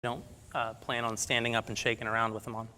don't plan on standing up and shaking around with them on.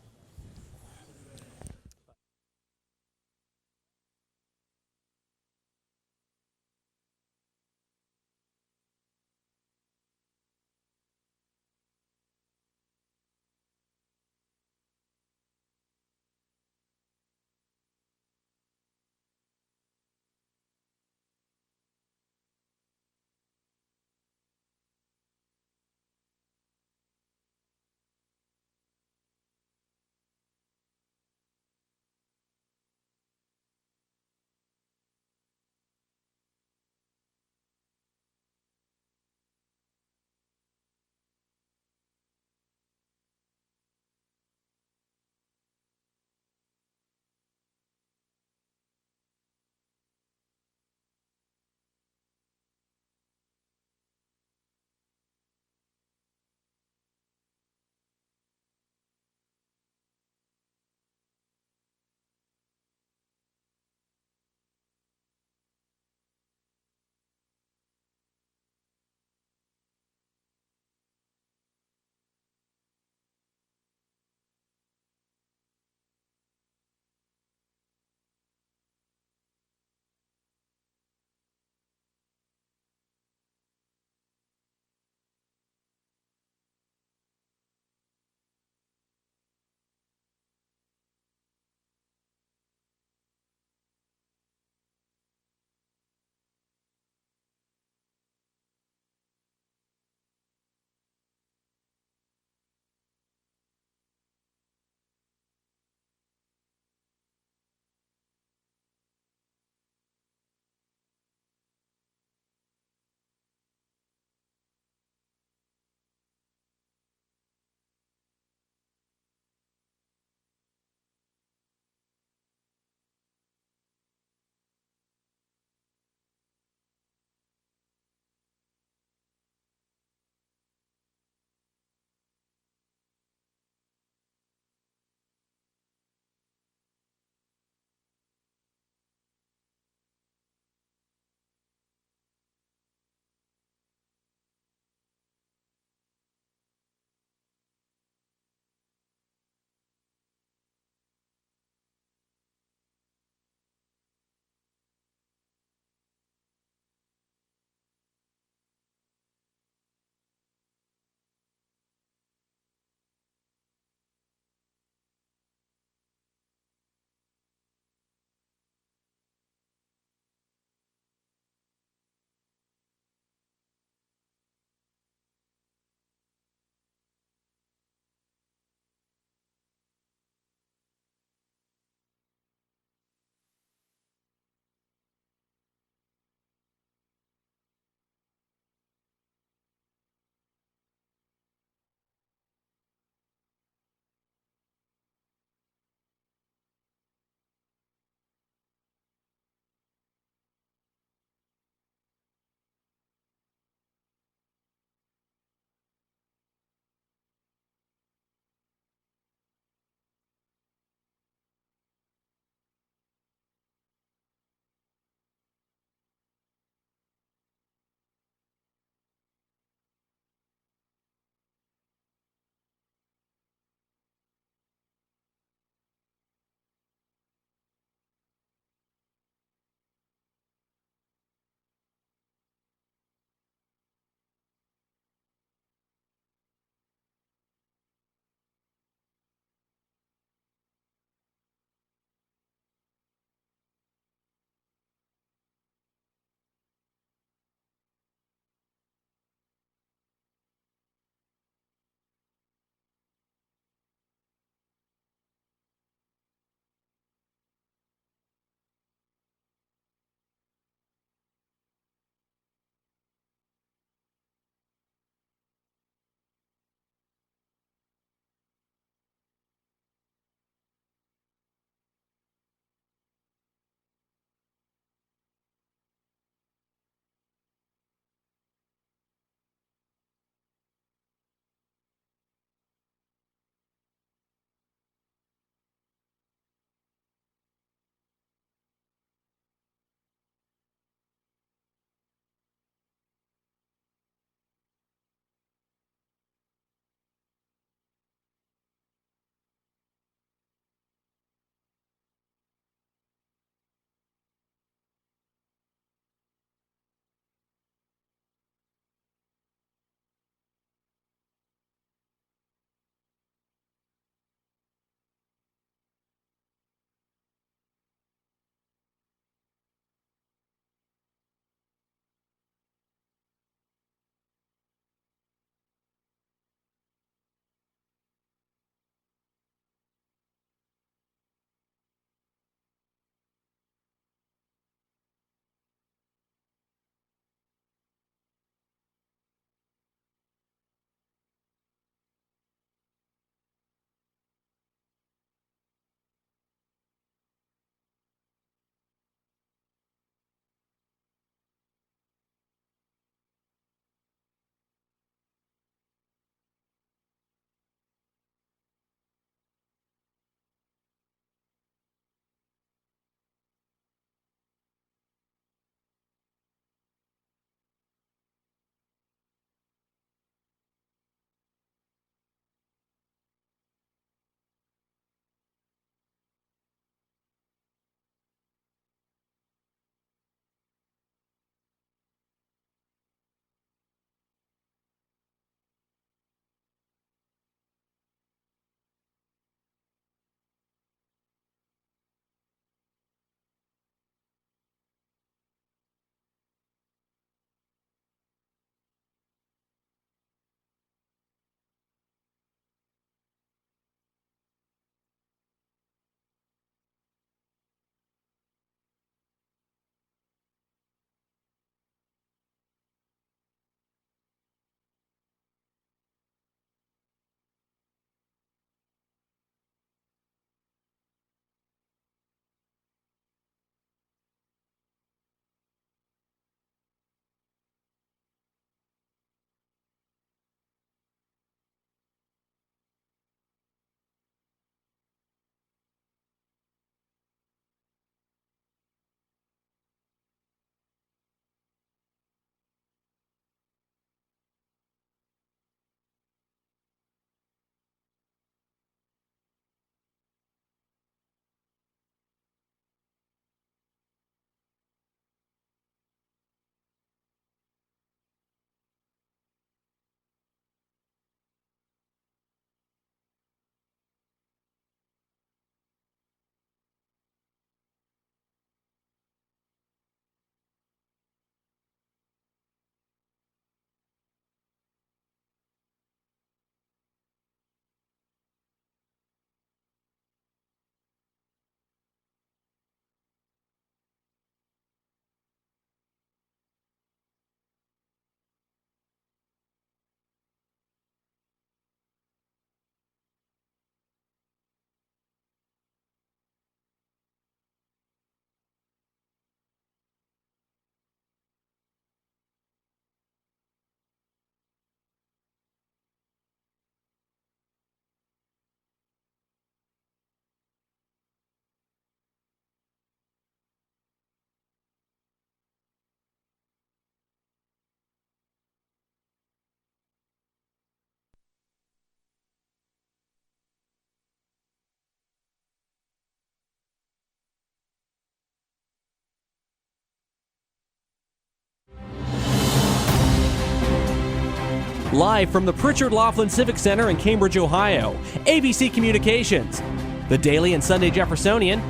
Live from the Pritchard Laughlin Civic Center in Cambridge, Ohio, ABC Communications, the Daily and Sunday Jeffersonian,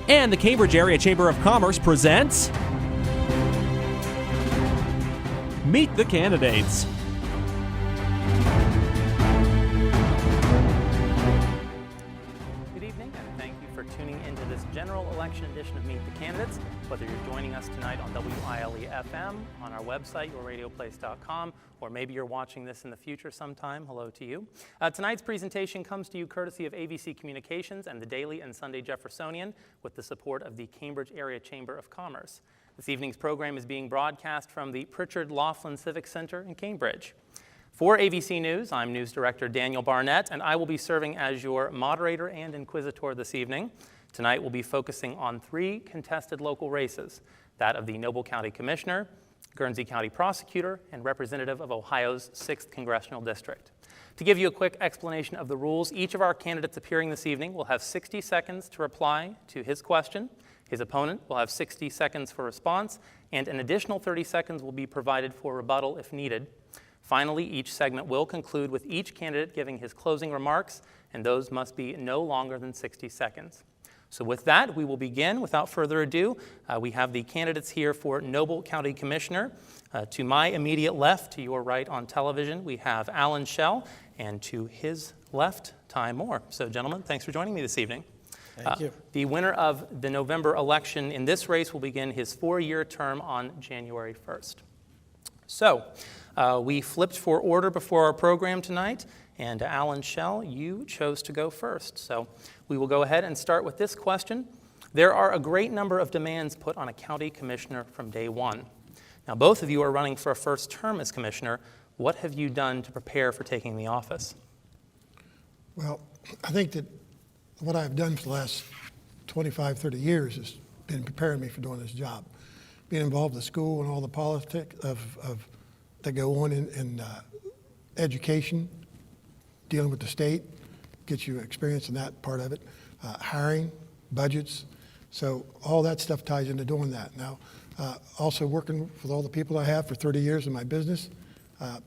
and the Cambridge Area Chamber of Commerce presents Meet the Candidates. Good evening, and thank you for tuning into this general election edition of Meet the Candidates. Whether you're joining us tonight on WILE-FM, on our website, yourradioplace.com, or maybe you're watching this in the future sometime, hello to you. Tonight's presentation comes to you courtesy of ABC Communications and the Daily and Sunday Jeffersonian with the support of the Cambridge Area Chamber of Commerce. This evening's program is being broadcast from the Pritchard Laughlin Civic Center in Cambridge. For ABC News, I'm News Director Daniel Barnett, and I will be serving as your moderator and inquisitor this evening. Tonight we'll be focusing on 3 contested local races, that of the Noble County Commissioner, Guernsey County Prosecutor, and representative of Ohio's 6th Congressional District. To give you a quick explanation of the rules, each of our candidates appearing this evening will have 60 seconds to reply to his question. His opponent will have 60 seconds for response, and an additional 30 seconds will be provided for rebuttal if needed. Finally, each segment will conclude with each candidate giving his closing remarks, and those must be no longer than 60 seconds. So with that, we will begin. Without further ado, we have the candidates here for Noble County Commissioner. To my immediate left, to your right on television, we have Alan Schell, and to his left, Ty Moore. So gentlemen, thanks for joining me this evening. Thank you. The winner of the November election in this race will begin his 4-year term on January 1st. So we flipped for order before our program tonight, and Alan Schell, you chose to go first. So we will go ahead and start with this question. There are a great number of demands put on a county commissioner from day one. Now, both of you are running for a first term as commissioner. What have you done to prepare for taking the office? Well, I think that what I've done for the last 25, 30 years has been preparing me for doing this job. Being involved in the school and all the politics that go on in education, dealing with the state, gets you experience in that part of it, hiring, budgets. So all that stuff ties into doing that. Now, also working with all the people I have for 30 years in my business,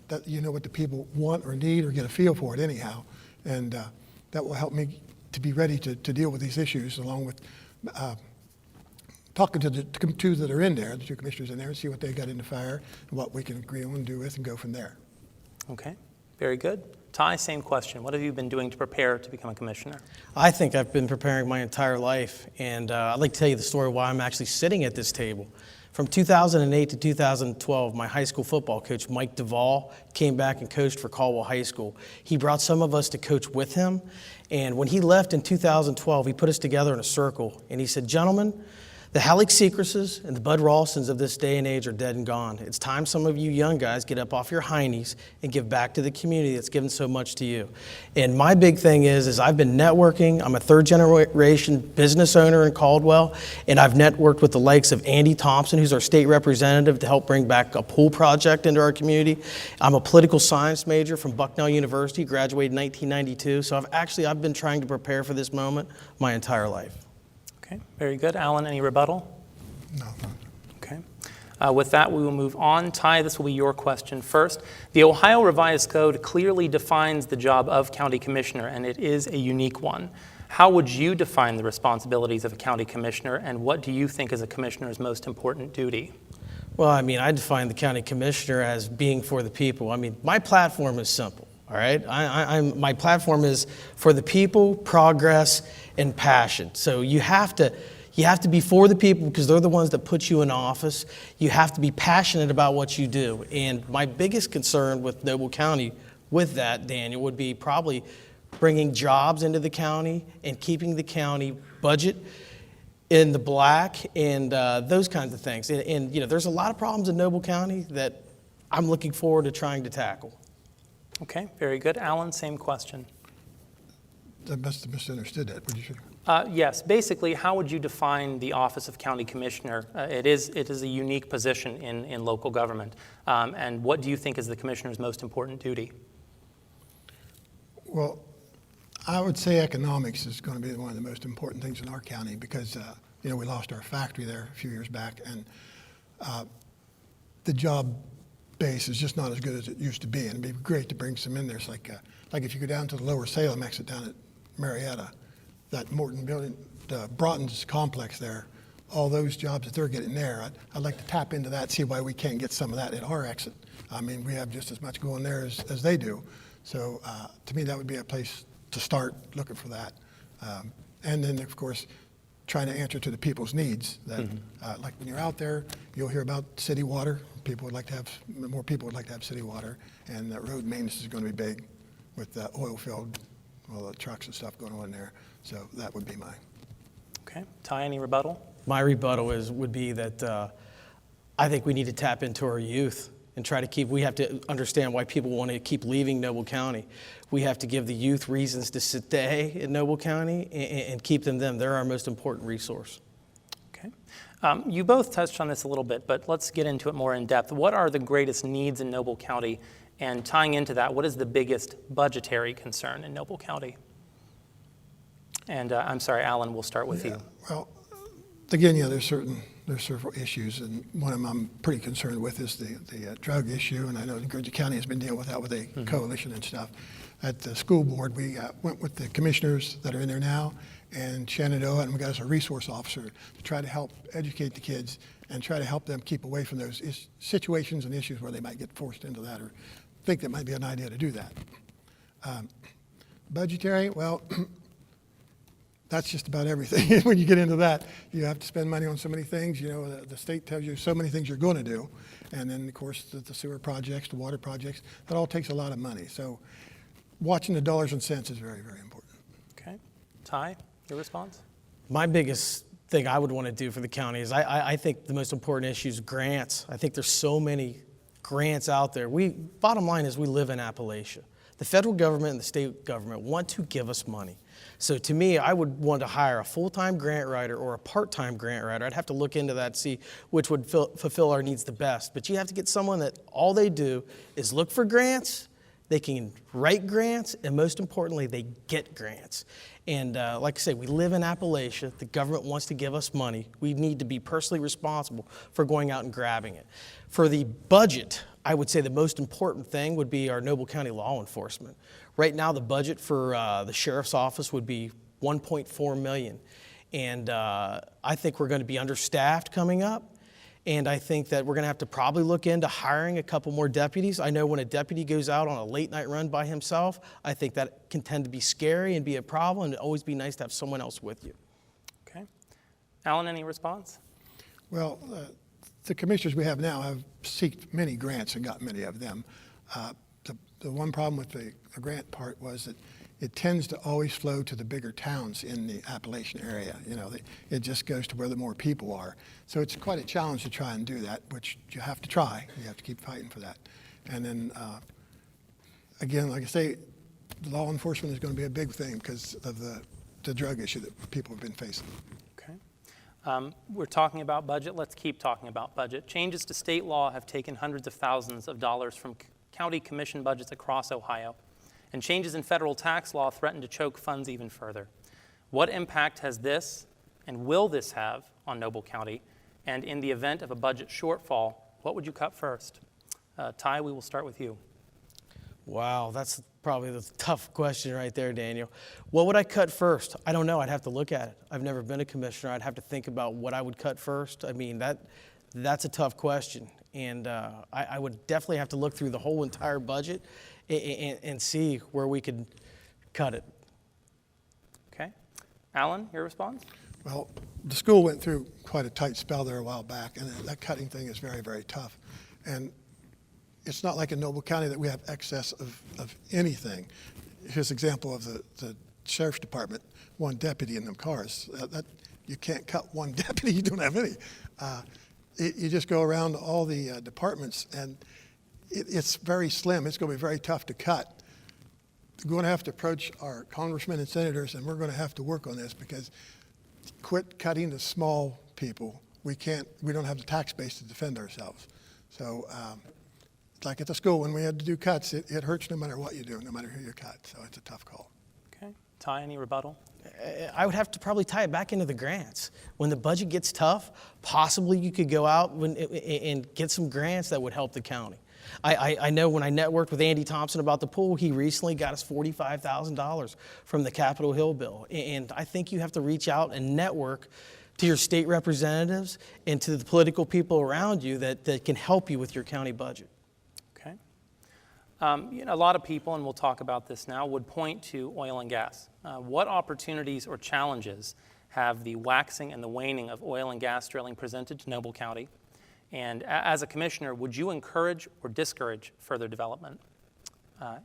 that you know what the people want or need or get a feel for it anyhow. And that will help me to be ready to deal with these issues, along with talking to the 2 that are in there, the 2 commissioners in there, and see what they got in the fire and what we can agree on and do with and go from there. Okay, very good. Ty, same question. What have you been doing to prepare to become a commissioner? I think I've been preparing my entire life, and I'd like to tell you the story why I'm actually sitting at this table. From 2008 to 2012, my high school football coach, Mike Duvall, came back and coached for Caldwell High School. He brought some of us to coach with him, and when he left in 2012, he put us together in a circle, and he said, "Gentlemen, the Halleck Secreces and the Bud Ralstons of this day and age are dead and gone. It's time some of you young guys get up off your heinies and give back to the community that's given so much to you." And my big thing is I've been networking. I'm a 3rd-generation business owner in Caldwell, and I've networked with the likes of Andy Thompson, who's our state representative, to help bring back a pool project into our community. I'm a political science major from Bucknell University, graduated in 1992. So I've been trying to prepare for this moment my entire life. Okay, very good. Alan, any rebuttal? No. Okay. With that, we will move on. Ty, this will be your question first. The Ohio Revised Code clearly defines the job of county commissioner, and it is a unique one. How would you define the responsibilities of a county commissioner, and what do you think is a commissioner's most important duty? Well, I define the county commissioner as being for the people. My platform is simple. All right, my platform is for the people, progress, and passion. So you have to be for the people because they're the ones that put you in office. You have to be passionate about what you do. And my biggest concern with Noble County with that, Daniel, would be probably bringing jobs into the county and keeping the county budget in the black and those kinds of things. And there's a lot of problems in Noble County that I'm looking forward to trying to tackle. Okay, very good. Alan, same question. I must have misunderstood that. Would you say? Yes, basically, how would you define the office of county commissioner? It is a unique position in local government. And what do you think is the commissioner's most important duty? Well, I would say economics is going to be one of the most important things in our county because, we lost our factory there a few years back, and the job base is just not as good as it used to be, and it'd be great to bring some in there. It's like if you go down to the Lower Salem exit down at Marietta, that Morton building, the Broughton's complex there, all those jobs that they're getting there, I'd like to tap into that, see why we can't get some of that at our exit. I mean, we have just as much going there as they do. So to me, that would be a place to start looking for that. And then, of course, trying to answer to the people's needs. That, like when you're out there, you'll hear about city water. More people would like to have city water, and that road maintenance is going to be big with the oil field, all the trucks and stuff going on there. So that would be mine. Okay. Ty, any rebuttal? My rebuttal would be that I think we need to tap into our youth and try to we have to understand why people want to keep leaving Noble County. We have to give the youth reasons to stay in Noble County and keep them. They're our most important resource. Okay. You both touched on this a little bit, but let's get into it more in depth. What are the greatest needs in Noble County? And tying into that, what is the biggest budgetary concern in Noble County? And I'm sorry, Alan, we'll start with you. Well, again, there's several issues, and one of them I'm pretty concerned with is the drug issue, and I know Guernsey County has been dealing with that with a coalition and stuff. At the school board, we went with the commissioners that are in there now and Shenandoah, and we got us a resource officer to try to help educate the kids and try to help them keep away from those situations and issues where they might get forced into that or think that might be an idea to do that. Budgetary, well, that's just about everything. When you get into that, you have to spend money on so many things. The state tells you so many things you're going to do. And then, of course, the sewer projects, the water projects, that all takes a lot of money. So watching the dollars and cents is very, very important. Okay. Ty, your response? My biggest thing I would want to do for the county is I think the most important issue is grants. I think there's so many grants out there. Bottom line is we live in Appalachia. The federal government and the state government want to give us money. So to me, I would want to hire a full-time grant writer or a part-time grant writer. I'd have to look into that, see which would fulfill our needs the best. But you have to get someone that all they do is look for grants, they can write grants, and most importantly, they get grants. And like I say, we live in Appalachia. The government wants to give us money. We need to be personally responsible for going out and grabbing it. For the budget, I would say the most important thing would be our Noble County law enforcement. Right now, the budget for the sheriff's office would be $1.4 million. And I think we're going to be understaffed coming up. And I think that we're going to have to probably look into hiring a couple more deputies. I know when a deputy goes out on a late night run by himself, I think that can tend to be scary and be a problem, and it'd always be nice to have someone else with you. Okay. Alan, any response? Well, the commissioners we have now have sought many grants and got many of them. The one problem with the grant part was that it tends to always flow to the bigger towns in the Appalachian area. It just goes to where the more people are. So it's quite a challenge to try and do that, which you have to try. You have to keep fighting for that. And then, again, like I say, the law enforcement is going to be a big thing because of the drug issue that people have been facing. Okay. We're talking about budget. Let's keep talking about budget. Changes to state law have taken hundreds of thousands of dollars from county commission budgets across Ohio. And changes in federal tax law threaten to choke funds even further. What impact has this and will this have on Noble County? And in the event of a budget shortfall, what would you cut first? Ty, we will start with you. Wow, that's probably the tough question right there, Daniel. What would I cut first? I don't know. I'd have to look at it. I've never been a commissioner. I'd have to think about what I would cut first. I mean, that's a tough question. And I would definitely have to look through the whole entire budget and see where we could cut it. Okay. Alan, your response? Well, the school went through quite a tight spell there a while back, and that cutting thing is very, very tough. And it's not like in Noble County that we have excess of anything. Here's an example of the sheriff's department, one deputy in them cars. You can't cut one deputy, you don't have any. You just go around all the departments, and it's very slim. It's going to be very tough to cut. We're going to have to approach our congressmen and senators, and we're going to have to work on this because quit cutting the small people. We don't have the tax base to defend ourselves. So like at the school, when we had to do cuts, it hurts no matter what you do, no matter who you cut. So it's a tough call. Okay. Ty, any rebuttal? I would have to probably tie it back into the grants. When the budget gets tough, possibly you could go out and get some grants that would help the county. I know when I networked with Andy Thompson about the pool, he recently got us $45,000 from the Capitol Hill bill. And I think you have to reach out and network to your state representatives and to the political people around you that can help you with your county budget. Okay. A lot of people, and we'll talk about this now, would point to oil and gas. What opportunities or challenges have the waxing and the waning of oil and gas drilling presented to Noble County? And as a commissioner, would you encourage or discourage further development?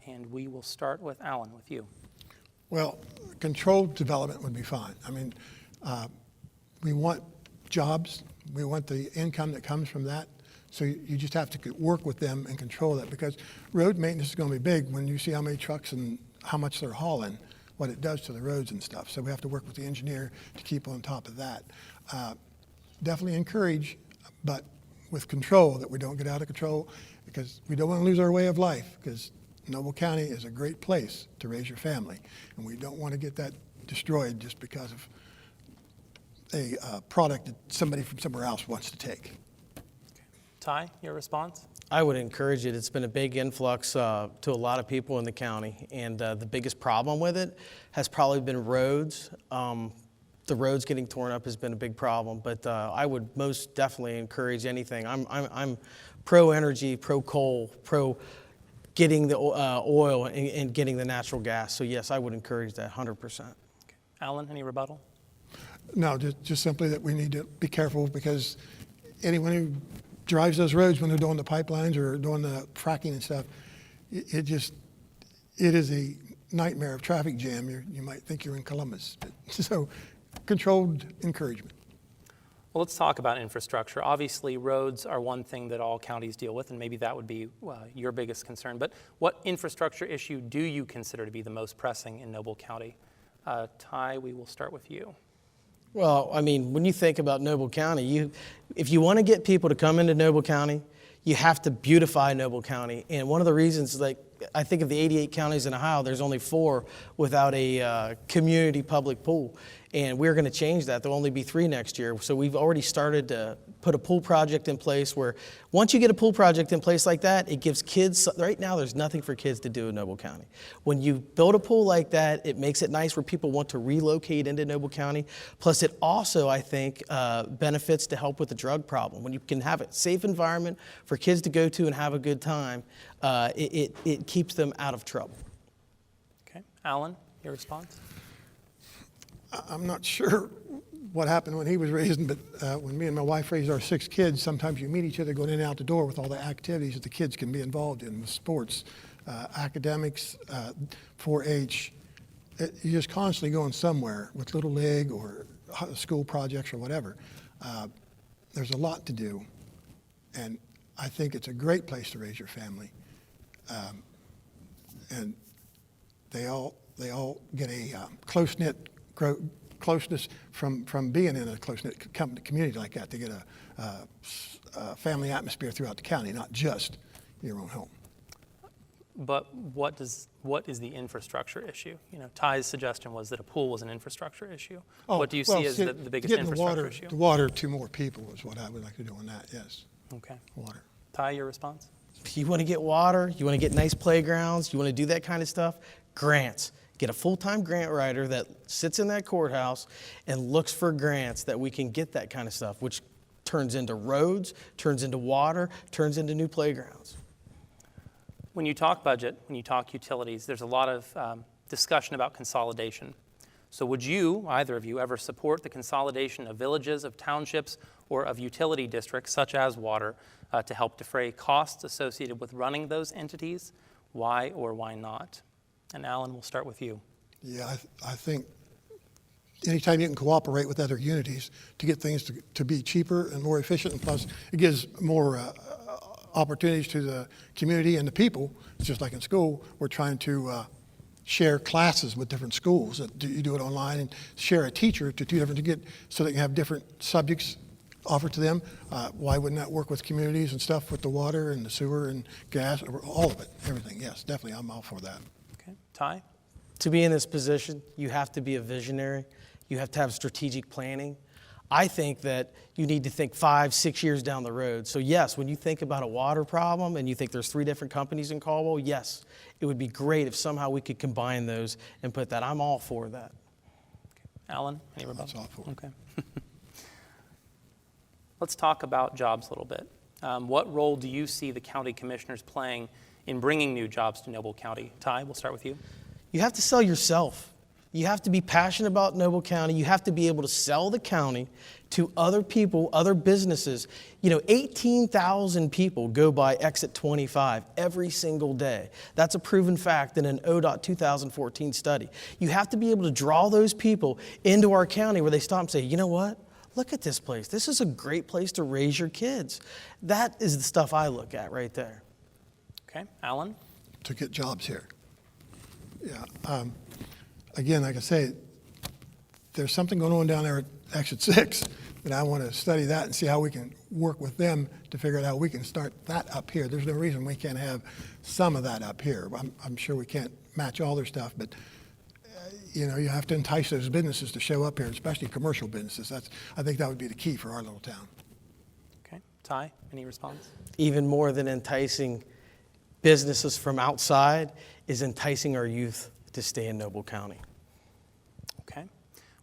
And we will start with Alan, with you. Well, controlled development would be fine. I mean, we want jobs. We want the income that comes from that. So you just have to work with them and control that, because road maintenance is going to be big when you see how many trucks and how much they're hauling, what it does to the roads and stuff. So we have to work with the engineer to keep on top of that. Definitely encourage, but with control, that we don't get out of control, because we don't want to lose our way of life, because Noble County is a great place to raise your family, and we don't want to get that destroyed just because of a product that somebody from somewhere else wants to take. Ty, your response? I would encourage it. It's been a big influx to a lot of people in the county, and the biggest problem with it has probably been roads. The roads getting torn up has been a big problem, but I would most definitely encourage anything. I'm pro-energy, pro-coal, pro getting the oil and getting the natural gas. So yes, I would encourage that 100%. Okay. Alan, any rebuttal? No, just simply that we need to be careful, because anyone who drives those roads when they're doing the pipelines or doing the fracking and stuff, it is a nightmare of traffic jam. You might think you're in Columbus. So controlled encouragement. Well, let's talk about infrastructure. Obviously, roads are one thing that all counties deal with, and maybe that would be your biggest concern. But what infrastructure issue do you consider to be the most pressing in Noble County? Ty, we will start with you. Well, I mean, when you think about Noble County, if you want to get people to come into Noble County, you have to beautify Noble County. And one of the reasons, like, I think of the 88 counties in Ohio, there's only 4 without a community public pool. And we're going to change that. There'll only be 3 next year. So we've already started to put a pool project in place where once you get a pool project in place like that, it gives kids, right now there's nothing for kids to do in Noble County. When you build a pool like that, it makes it nice where people want to relocate into Noble County. Plus it also, I think, benefits to help with the drug problem. When you can have a safe environment for kids to go to and have a good time, it keeps them out of trouble. Okay. Alan, your response? I'm not sure what happened when he was raising, but when me and my wife raised our 6 kids, sometimes you meet each other going in and out the door with all the activities that the kids can be involved in, with sports, academics, 4-H. You're just constantly going somewhere with Little League or school projects or whatever. There's a lot to do, and I think it's a great place to raise your family. And they all get a closeness from being in a close-knit community like that. They get a family atmosphere throughout the county, not just your own home. But what is the infrastructure issue? Ty's suggestion was that a pool was an infrastructure issue. What do you see as the biggest infrastructure issue? The water to more people is what I would like to do on that, yes. Okay. Water. Ty, your response? You want to get water, you want to get nice playgrounds, you want to do that kind of stuff, grants. Get a full-time grant writer that sits in that courthouse and looks for grants that we can get that kind of stuff, which turns into roads, turns into water, turns into new playgrounds. When you talk budget, when you talk utilities, there's a lot of discussion about consolidation. So would you, either of you, ever support the consolidation of villages, of townships, or of utility districts, such as water, to help defray costs associated with running those entities? Why or why not? And Alan, we'll start with you. Yeah, I think anytime you can cooperate with other unities to get things to be cheaper and more efficient, and plus it gives more opportunities to the community and the people. It's just like in school, we're trying to share classes with different schools. You do it online and share a teacher to 2 different, so they can have different subjects offered to them. Why wouldn't that work with communities and stuff, with the water and the sewer and gas, all of it, everything? Yes, definitely, I'm all for that. Okay, Ty? To be in this position, you have to be a visionary. You have to have strategic planning. I think that you need to think 5, 6 years down the road. So yes, when you think about a water problem and you think there's 3 different companies in Caldwell, yes, it would be great if somehow we could combine those and put that. I'm all for that. Alan, any rebuttal? That's all for it. Okay. Let's talk about jobs a little bit. What role do you see the county commissioners playing in bringing new jobs to Noble County? Ty, we'll start with you. You have to sell yourself. You have to be passionate about Noble County. You have to be able to sell the county to other people, other businesses. 18,000 people go by exit 25 every single day. That's a proven fact in an ODOT 2014 study. You have to be able to draw those people into our county where they stop and say, you know what? Look at this place. This is a great place to raise your kids. That is the stuff I look at right there. Okay, Alan? To get jobs here. Yeah. Again, like I say, there's something going on down there at exit 6, but I want to study that and see how we can work with them to figure out how we can start that up here. There's no reason we can't have some of that up here. I'm sure we can't match all their stuff, but you have to entice those businesses to show up here, especially commercial businesses. I think that would be the key for our little town. Okay, Ty, any response? Even more than enticing businesses from outside is enticing our youth to stay in Noble County. Okay.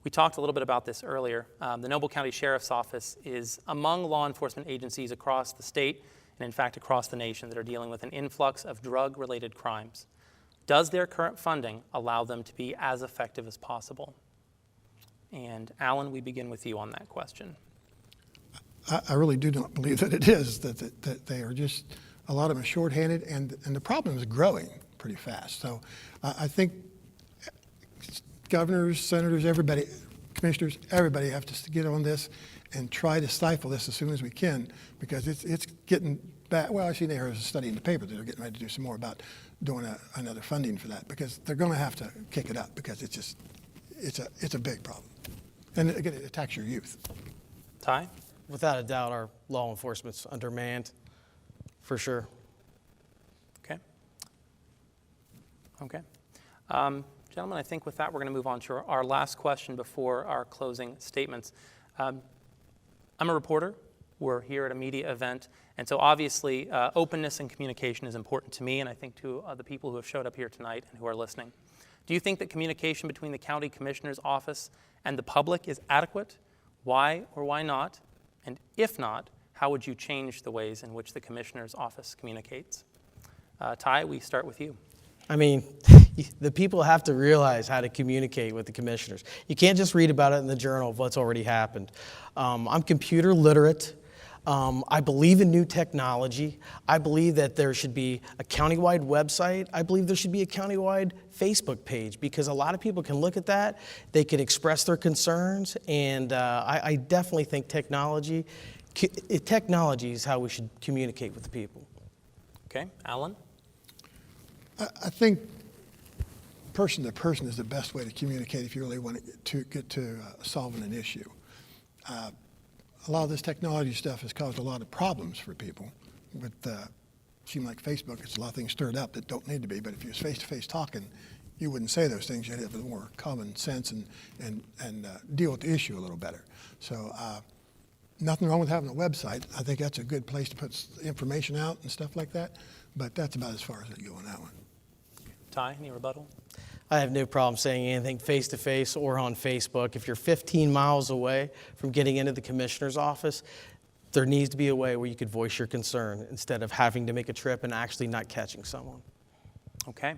We talked a little bit about this earlier. The Noble County Sheriff's Office is among law enforcement agencies across the state and, in fact, across the nation that are dealing with an influx of drug-related crimes. Does their current funding allow them to be as effective as possible? And Alan, we begin with you on that question. I really do not believe that it is, that they are just, a lot of them are shorthanded, and the problem is growing pretty fast. So I think governors, senators, everybody, commissioners, everybody have to get on this and try to stifle this as soon as we can, because it's getting bad. Well, actually, there's a study in the paper that they're getting ready to do some more about doing another funding for that, because they're going to have to kick it up, because it's a big problem, and again, it attacks your youth. Ty? Without a doubt, our law enforcement's undermanned, for sure. Okay. Gentlemen, I think with that, we're going to move on to our last question before our closing statements. I'm a reporter. We're here at a media event. And so obviously, openness and communication is important to me, and I think to the people who have showed up here tonight and who are listening. Do you think that communication between the county commissioner's office and the public is adequate? Why or why not? And if not, how would you change the ways in which the commissioner's office communicates? Ty, we start with you. I mean, the people have to realize how to communicate with the commissioners. You can't just read about it in the journal of what's already happened. I'm computer literate. I believe in new technology. I believe that there should be a countywide website. I believe there should be a countywide Facebook page, because a lot of people can look at that. They can express their concerns, and I definitely think technology is how we should communicate with the people. Okay, Alan? I think person to person is the best way to communicate if you really want to get to solving an issue. A lot of this technology stuff has caused a lot of problems for people. With seem like Facebook, it's a lot of things stirred up that don't need to be. But if you was face-to-face talking, you wouldn't say those things. You'd have more common sense and deal with the issue a little better. So nothing wrong with having a website. I think that's a good place to put information out and stuff like that. But that's about as far as I go on that one. Ty, any rebuttal? I have no problem saying anything face-to-face or on Facebook. If you're 15 miles away from getting into the commissioner's office, there needs to be a way where you could voice your concern instead of having to make a trip and actually not catching someone. Okay.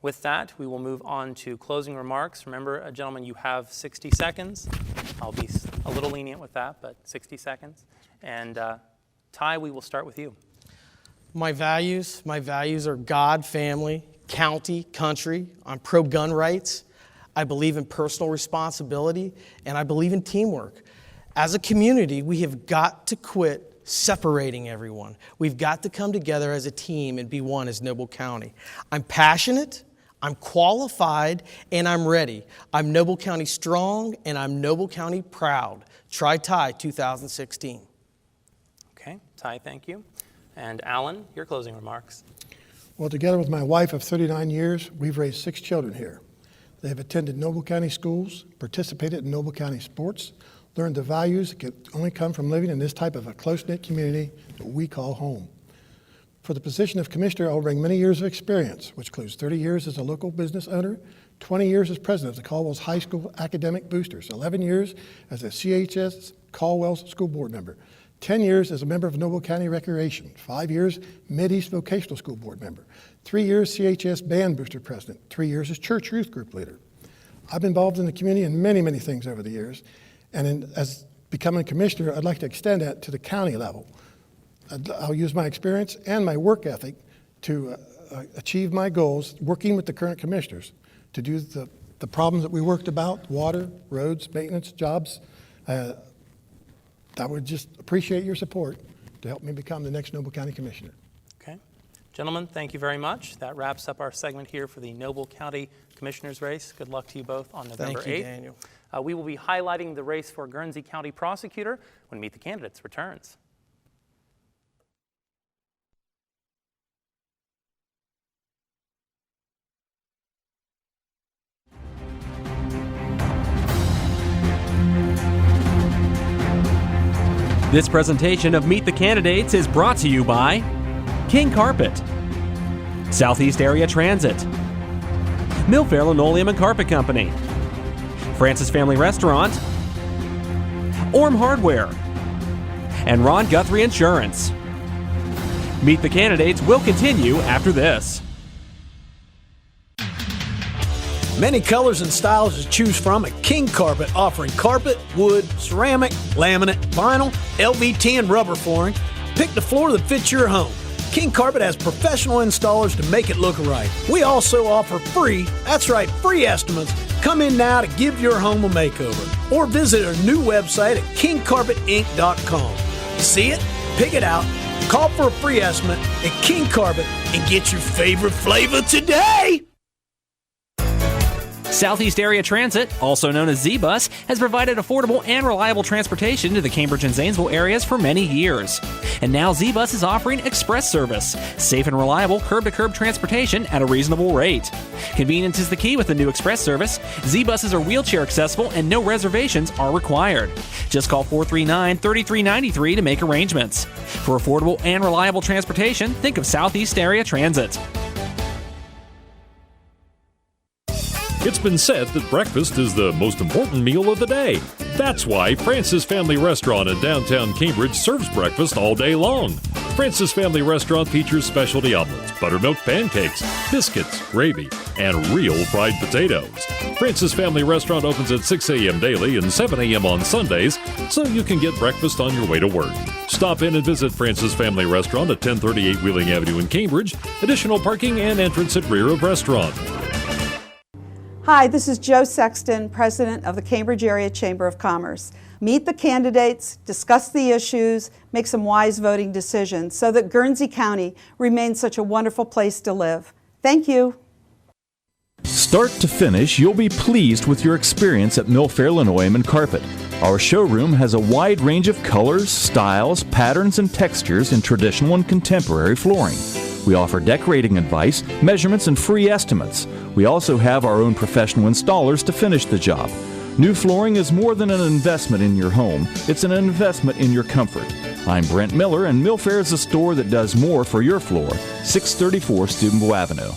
With that, we will move on to closing remarks. Remember, gentlemen, you have 60 seconds. I'll be a little lenient with that, but 60 seconds. And Ty, we will start with you. My values are God, family, county, country. I'm pro-gun rights. I believe in personal responsibility, and I believe in teamwork. As a community, we have got to quit separating everyone. We've got to come together as a team and be one as Noble County. I'm passionate, I'm qualified, and I'm ready. I'm Noble County strong, and I'm Noble County proud. Try Ty 2016. Okay, Ty, thank you. And Alan, your closing remarks. Well, together with my wife of 39 years, we've raised 6 children here. They have attended Noble County schools, participated in Noble County sports, learned the values that can only come from living in this type of a close-knit community that we call home. For the position of commissioner, I will bring many years of experience, which includes 30 years as a local business owner, 20 years as president of the Caldwell's High School Academic Boosters, 11 years as a CHS Caldwell's School Board member, 10 years as a member of Noble County Recreation, 5 years Mid-East Vocational School Board member, 3 years CHS Band Booster president, 3 years as church youth group leader. I've been involved in the community in many, many things over the years, and as becoming commissioner, I'd like to extend that to the county level. I'll use my experience and my work ethic to achieve my goals, working with the current commissioners to do the problems that we worked about, water, roads, maintenance, jobs. I would just appreciate your support to help me become the next Noble County Commissioner. Okay. Gentlemen, thank you very much. That wraps up our segment here for the Noble County Commissioner's race. Good luck to you both on November 8th. Thank you, Daniel. We will be highlighting the race for Guernsey County Prosecutor when Meet the Candidates returns. This presentation of Meet the Candidates is brought to you by King Carpet, Southeast Area Transit, Milfair Linoleum and Carpet Company, Francis Family Restaurant, Orm Hardware, and Ron Guthrie Insurance. Meet the Candidates will continue after this. Many colors and styles to choose from at King Carpet, offering carpet, wood, ceramic, laminate, vinyl, LVT, and rubber flooring. Pick the floor that fits your home. King Carpet has professional installers to make it look right. We also offer free estimates. Come in now to give your home a makeover. Or visit our new website at kingcarpetinc.com. See it? Pick it out. Call for a free estimate at King Carpet and get your favorite flavor today. Southeast Area Transit, also known as Z-Bus, has provided affordable and reliable transportation to the Cambridge and Zanesville areas for many years. And now Z-Bus is offering express service, safe and reliable curb-to-curb transportation at a reasonable rate. Convenience is the key with the new express service. Z-Buses are wheelchair accessible and no reservations are required. Just call 439-3393 to make arrangements. For affordable and reliable transportation, think of Southeast Area Transit. It's been said that breakfast is the most important meal of the day. That's why Francis Family Restaurant in downtown Cambridge serves breakfast all day long. Francis Family Restaurant features specialty omelets, buttermilk pancakes, biscuits, gravy, and real fried potatoes. Francis Family Restaurant opens at 6 a.m. daily and 7 a.m. on Sundays, so you can get breakfast on your way to work. Stop in and visit Francis Family Restaurant at 1038 Wheeling Avenue in Cambridge. Additional parking and entrance at rear of restaurant. Hi, this is Jo Sexton, President of the Cambridge Area Chamber of Commerce. Meet the candidates, discuss the issues, make some wise voting decisions so that Guernsey County remains such a wonderful place to live. Thank you. Start to finish, you'll be pleased with your experience at Milfair Linoleum and Carpet. Our showroom has a wide range of colors, styles, patterns, and textures in traditional and contemporary flooring. We offer decorating advice, measurements, and free estimates. We also have our own professional installers to finish the job. New flooring is more than an investment in your home, it's an investment in your comfort. I'm Brent Miller, and Milfair is a store that does more for your floor, 634 Steubenville Avenue.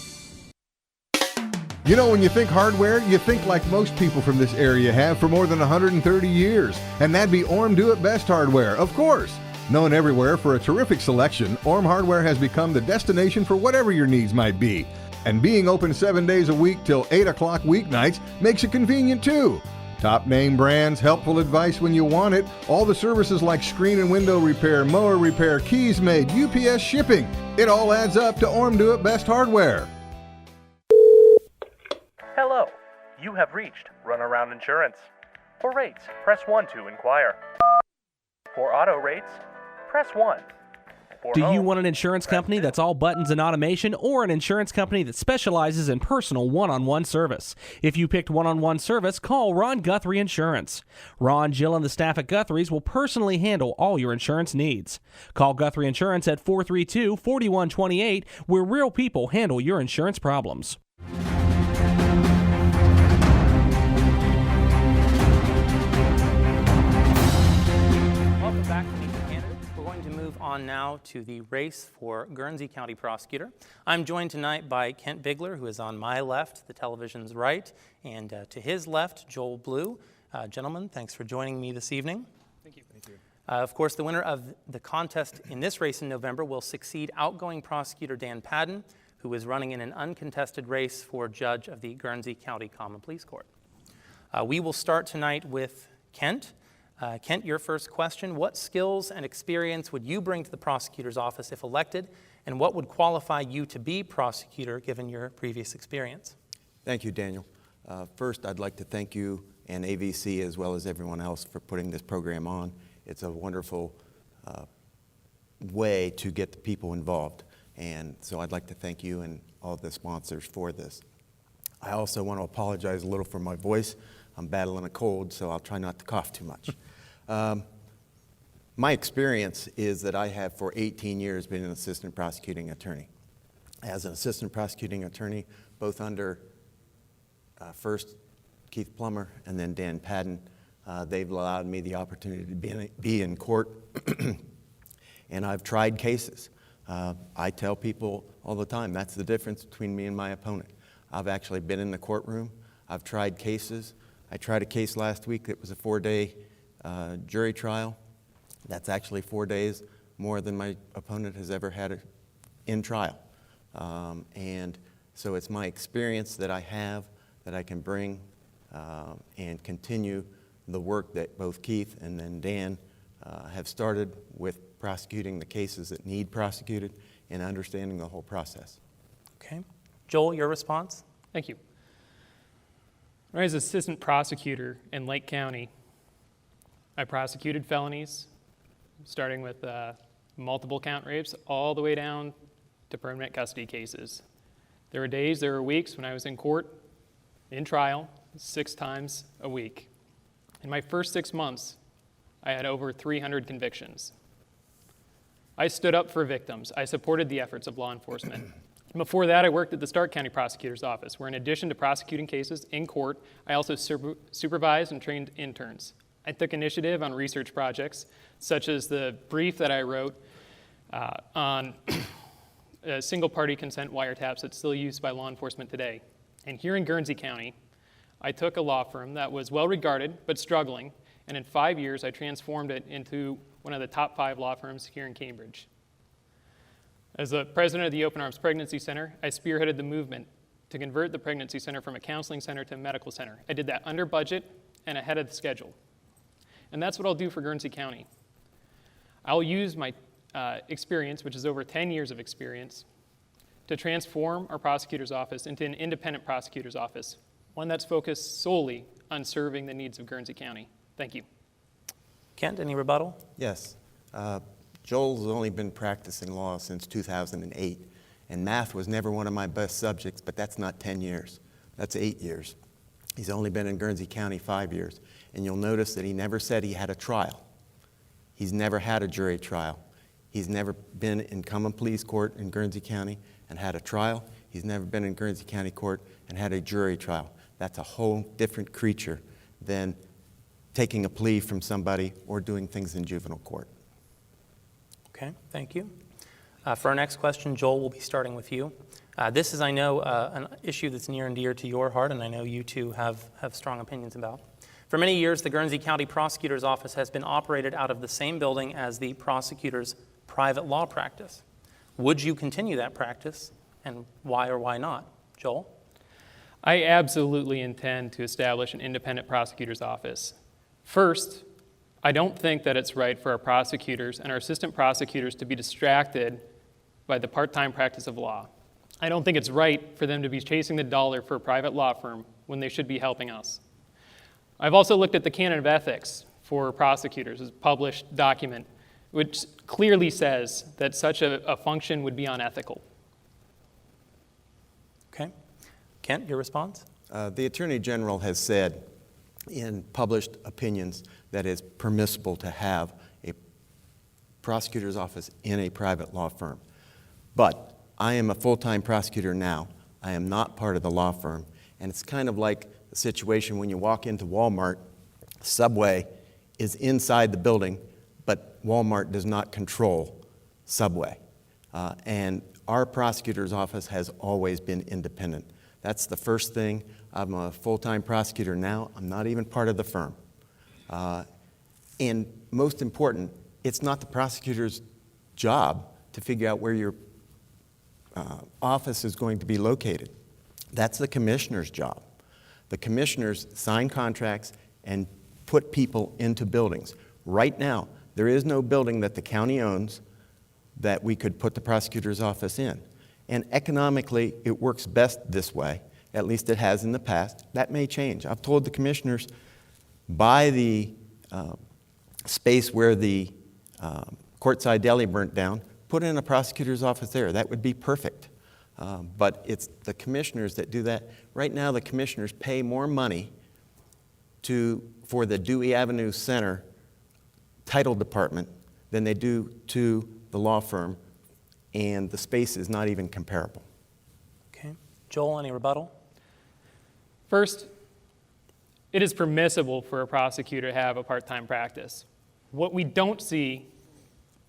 You know, when you think hardware, you think like most people from this area have for more than 130 years, and that'd be Orm Do It Best Hardware, of course. Known everywhere for a terrific selection, Orm Hardware has become the destination for whatever your needs might be. And being open 7 days a week till 8 o'clock weeknights makes it convenient too. Top name brands, helpful advice when you want it, all the services like screen and window repair, mower repair, keys made, UPS shipping. It all adds up to Orm Do It Best Hardware. Hello, you have reached Runaround Insurance. For rates, press 1 to inquire. For auto rates, press 1. For Do you home, want an insurance company that's all buttons and automation, or an insurance company that specializes in personal one-on-one service? If you picked one-on-one service, call Ron Guthrie Insurance. Ron, Jill, and the staff at Guthrie's will personally handle all your insurance needs. Call Guthrie Insurance at 432-4128, where real people handle your insurance problems. now to the race for Guernsey County Prosecutor. I'm joined tonight by Kent Bigler, who is on my left, the television's right, and to his left, Joel Blue. Gentlemen, thanks for joining me this evening. Thank you. Thank you. Of course, the winner of the contest in this race in November will succeed outgoing prosecutor Dan Padden, who is running in an uncontested race for judge of the Guernsey County Common Pleas Court. We will start tonight with Kent. Kent, your first question: what skills and experience would you bring to the prosecutor's office if elected, and what would qualify you to be prosecutor given your previous experience? Thank you, Daniel. First, I'd like to thank you and AVC as well as everyone else for putting this program on. It's a wonderful way to get the people involved, and so I'd like to thank you and all the sponsors for this. I also want to apologize a little for my voice. I'm battling a cold, so I'll try not to cough too much. My experience is that I have for 18 years been an assistant prosecuting attorney. As an assistant prosecuting attorney, both under first Keith Plummer and then Dan Padden, they've allowed me the opportunity to be in court, and I've tried cases. I tell people all the time, that's the difference between me and my opponent. I've actually been in the courtroom. I've tried cases. I tried a case last week that was a 4-day jury trial. That's actually 4 days more than my opponent has ever had in trial. And so it's my experience that I have that I can bring and continue the work that both Keith and then Dan have started with prosecuting the cases that need prosecuted and understanding the whole process. Okay. Joel, your response? Thank you. When I was assistant prosecutor in Lake County, I prosecuted felonies, starting with multiple count rapes, all the way down to permanent custody cases. There were days, there were weeks when I was in court, in trial, 6 times a week. In my first 6 months, I had over 300 convictions. I stood up for victims. I supported the efforts of law enforcement. Before that, I worked at the Stark County Prosecutor's Office, where in addition to prosecuting cases in court, I also supervised and trained interns. I took initiative on research projects, such as the brief that I wrote on single-party consent wiretaps that's still used by law enforcement today. And here in Guernsey County, I took a law firm that was well-regarded but struggling, and in 5 years, I transformed it into one of the top 5 law firms here in Cambridge. As the president of the Open Arms Pregnancy Center, I spearheaded the movement to convert the pregnancy center from a counseling center to a medical center. I did that under budget and ahead of the schedule. And that's what I'll do for Guernsey County. I'll use my experience, which is over 10 years of experience, to transform our prosecutor's office into an independent prosecutor's office, one that's focused solely on serving the needs of Guernsey County. Thank you. Kent, any rebuttal? Yes. Joel's only been practicing law since 2008, and math was never one of my best subjects, but that's not 10 years. That's 8 years. He's only been in Guernsey County 5 years, and you'll notice that he never said he had a trial. He's never had a jury trial. He's never been in common pleas court in Guernsey County and had a trial. He's never been in Guernsey County Court and had a jury trial. That's a whole different creature than taking a plea from somebody or doing things in juvenile court. Okay, thank you. For our next question, Joel, we'll be starting with you. This is, I know, an issue that's near and dear to your heart, and I know you two have strong opinions about. For many years, the Guernsey County Prosecutor's Office has been operated out of the same building as the prosecutor's private law practice. Would you continue that practice, and why or why not? Joel? I absolutely intend to establish an independent prosecutor's office. First, I don't think that it's right for our prosecutors and our assistant prosecutors to be distracted by the part-time practice of law. I don't think it's right for them to be chasing the dollar for a private law firm when they should be helping us. I've also looked at the canon of ethics for prosecutors, a published document, which clearly says that such a function would be unethical. Okay. Kent, your response? The Attorney General has said in published opinions that it's permissible to have a prosecutor's office in a private law firm. But I am a full-time prosecutor now. I am not part of the law firm. And it's kind of like the situation when you walk into Walmart, Subway is inside the building, but Walmart does not control subway. And our prosecutor's office has always been independent. That's the first thing. I'm a full-time prosecutor now. I'm not even part of the firm. And most important, it's not the prosecutor's job to figure out where your office is going to be located. That's the commissioner's job. The commissioners sign contracts and put people into buildings. Right now, there is no building that the county owns that we could put the prosecutor's office in. And economically, it works best this way. At least it has in the past. That may change. I've told the commissioners, buy the space where the Courtside Deli burnt down, put in a prosecutor's office there. That would be perfect. But it's the commissioners that do that. Right now, the commissioners pay more money for the Dewey Avenue Center title department than they do to the law firm, and the space is not even comparable. Okay. Joel, any rebuttal? First, it is permissible for a prosecutor to have a part-time practice. What we don't see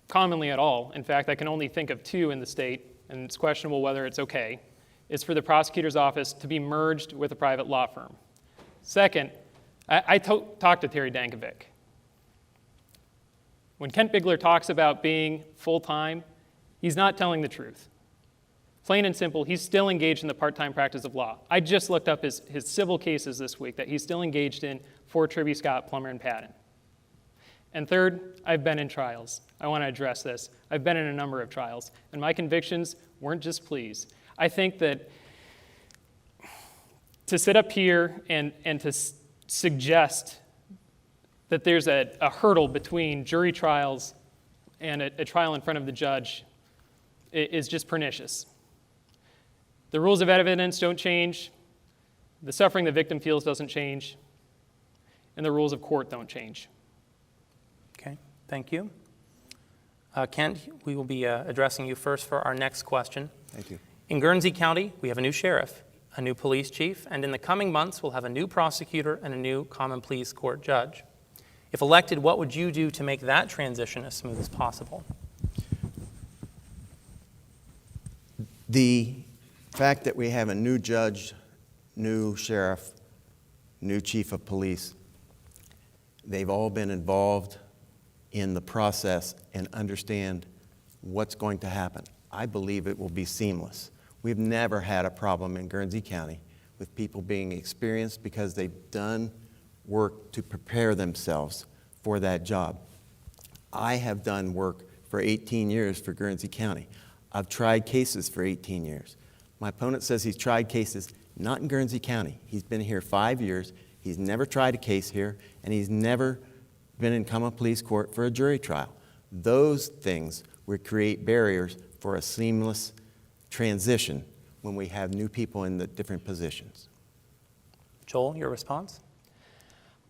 commonly at all, in fact, I can only think of two in the state, and it's questionable whether it's okay, is for the prosecutor's office to be merged with a private law firm. Second, I talked to Terry Dankovic. When Kent Bigler talks about being full-time, he's not telling the truth. Plain and simple, he's still engaged in the part-time practice of law. I just looked up his civil cases this week that he's still engaged in for Tribby, Scott, Plummer, and Patton. And third, I've been in trials. I want to address this. I've been in a number of trials, and my convictions weren't just pleas. I think that to sit up here and to suggest that there's a hurdle between jury trials and a trial in front of the judge is just pernicious. The rules of evidence don't change, the suffering the victim feels doesn't change, and the rules of court don't change. Okay, thank you. Kent, we will be addressing you first for our next question. Thank you. In Guernsey County, we have a new sheriff, a new police chief, and in the coming months, we'll have a new prosecutor and a new common pleas court judge. If elected, what would you do to make that transition as smooth as possible? The fact that we have a new judge, new sheriff, new chief of police, they've all been involved in the process and understand what's going to happen. I believe it will be seamless. We've never had a problem in Guernsey County with people being experienced because they've done work to prepare themselves for that job. I have done work for 18 years for Guernsey County. I've tried cases for 18 years. My opponent says he's tried cases not in Guernsey County. He's been here 5 years. He's never tried a case here, and he's never been in common pleas court for a jury trial. Those things would create barriers for a seamless transition when we have new people in the different positions. Joel, your response?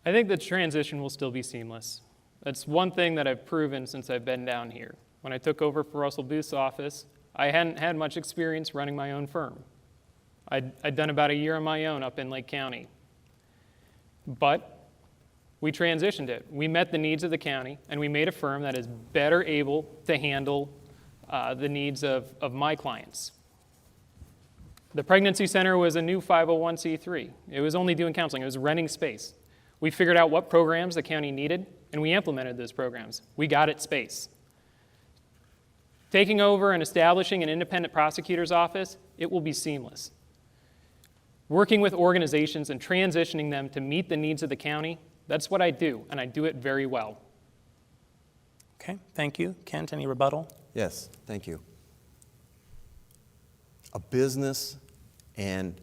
I think the transition will still be seamless. That's one thing that I've proven since I've been down here. When I took over for Russell Booth's office, I hadn't had much experience running my own firm. I'd done about a year on my own up in Lake County. But we transitioned it. We met the needs of the county, and we made a firm that is better able to handle the needs of my clients. The pregnancy center was a new 501c3. It was only doing counseling. It was renting space. We figured out what programs the county needed, and we implemented those programs. We got it space. Taking over and establishing an independent prosecutor's office, it will be seamless. Working with organizations and transitioning them to meet the needs of the county, that's what I do, and I do it very well. Okay, thank you. Kent, any rebuttal? Yes, thank you. A business and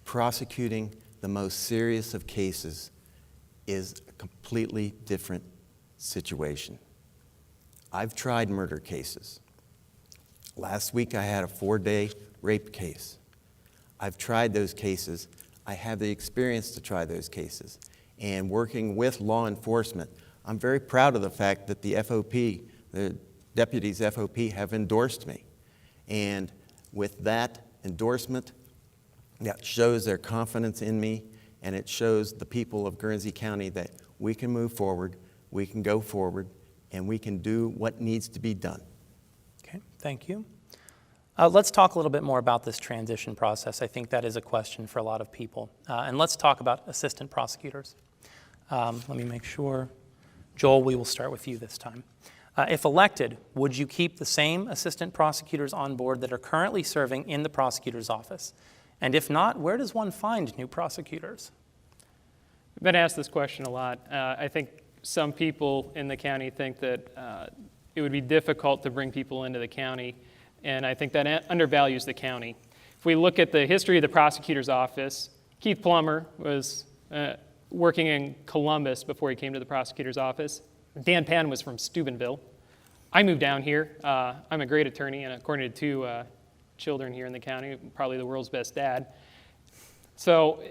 prosecuting the most serious of cases is a completely different situation. I've tried murder cases. Last week I had a 4-day rape case. I've tried those cases. I have the experience to try those cases. And working with law enforcement, I'm very proud of the fact that the FOP, the deputies FOP, have endorsed me. And with that endorsement, that shows their confidence in me, and it shows the people of Guernsey County that we can move forward, we can go forward, and we can do what needs to be done. Okay, thank you. Let's talk a little bit more about this transition process. I think that is a question for a lot of people. And let's talk about assistant prosecutors. Let me make sure. Joel, we will start with you this time. If elected, would you keep the same assistant prosecutors on board that are currently serving in the prosecutor's office? And if not, where does one find new prosecutors? I've been asked this question a lot. I think some people in the county think that it would be difficult to bring people into the county, and I think that undervalues the county. If we look at the history of the prosecutor's office, Keith Plummer was working in Columbus before he came to the prosecutor's office. Dan Pan was from Steubenville. I moved down here. I'm a great attorney, and according to two children here in the county, probably the world's best dad. So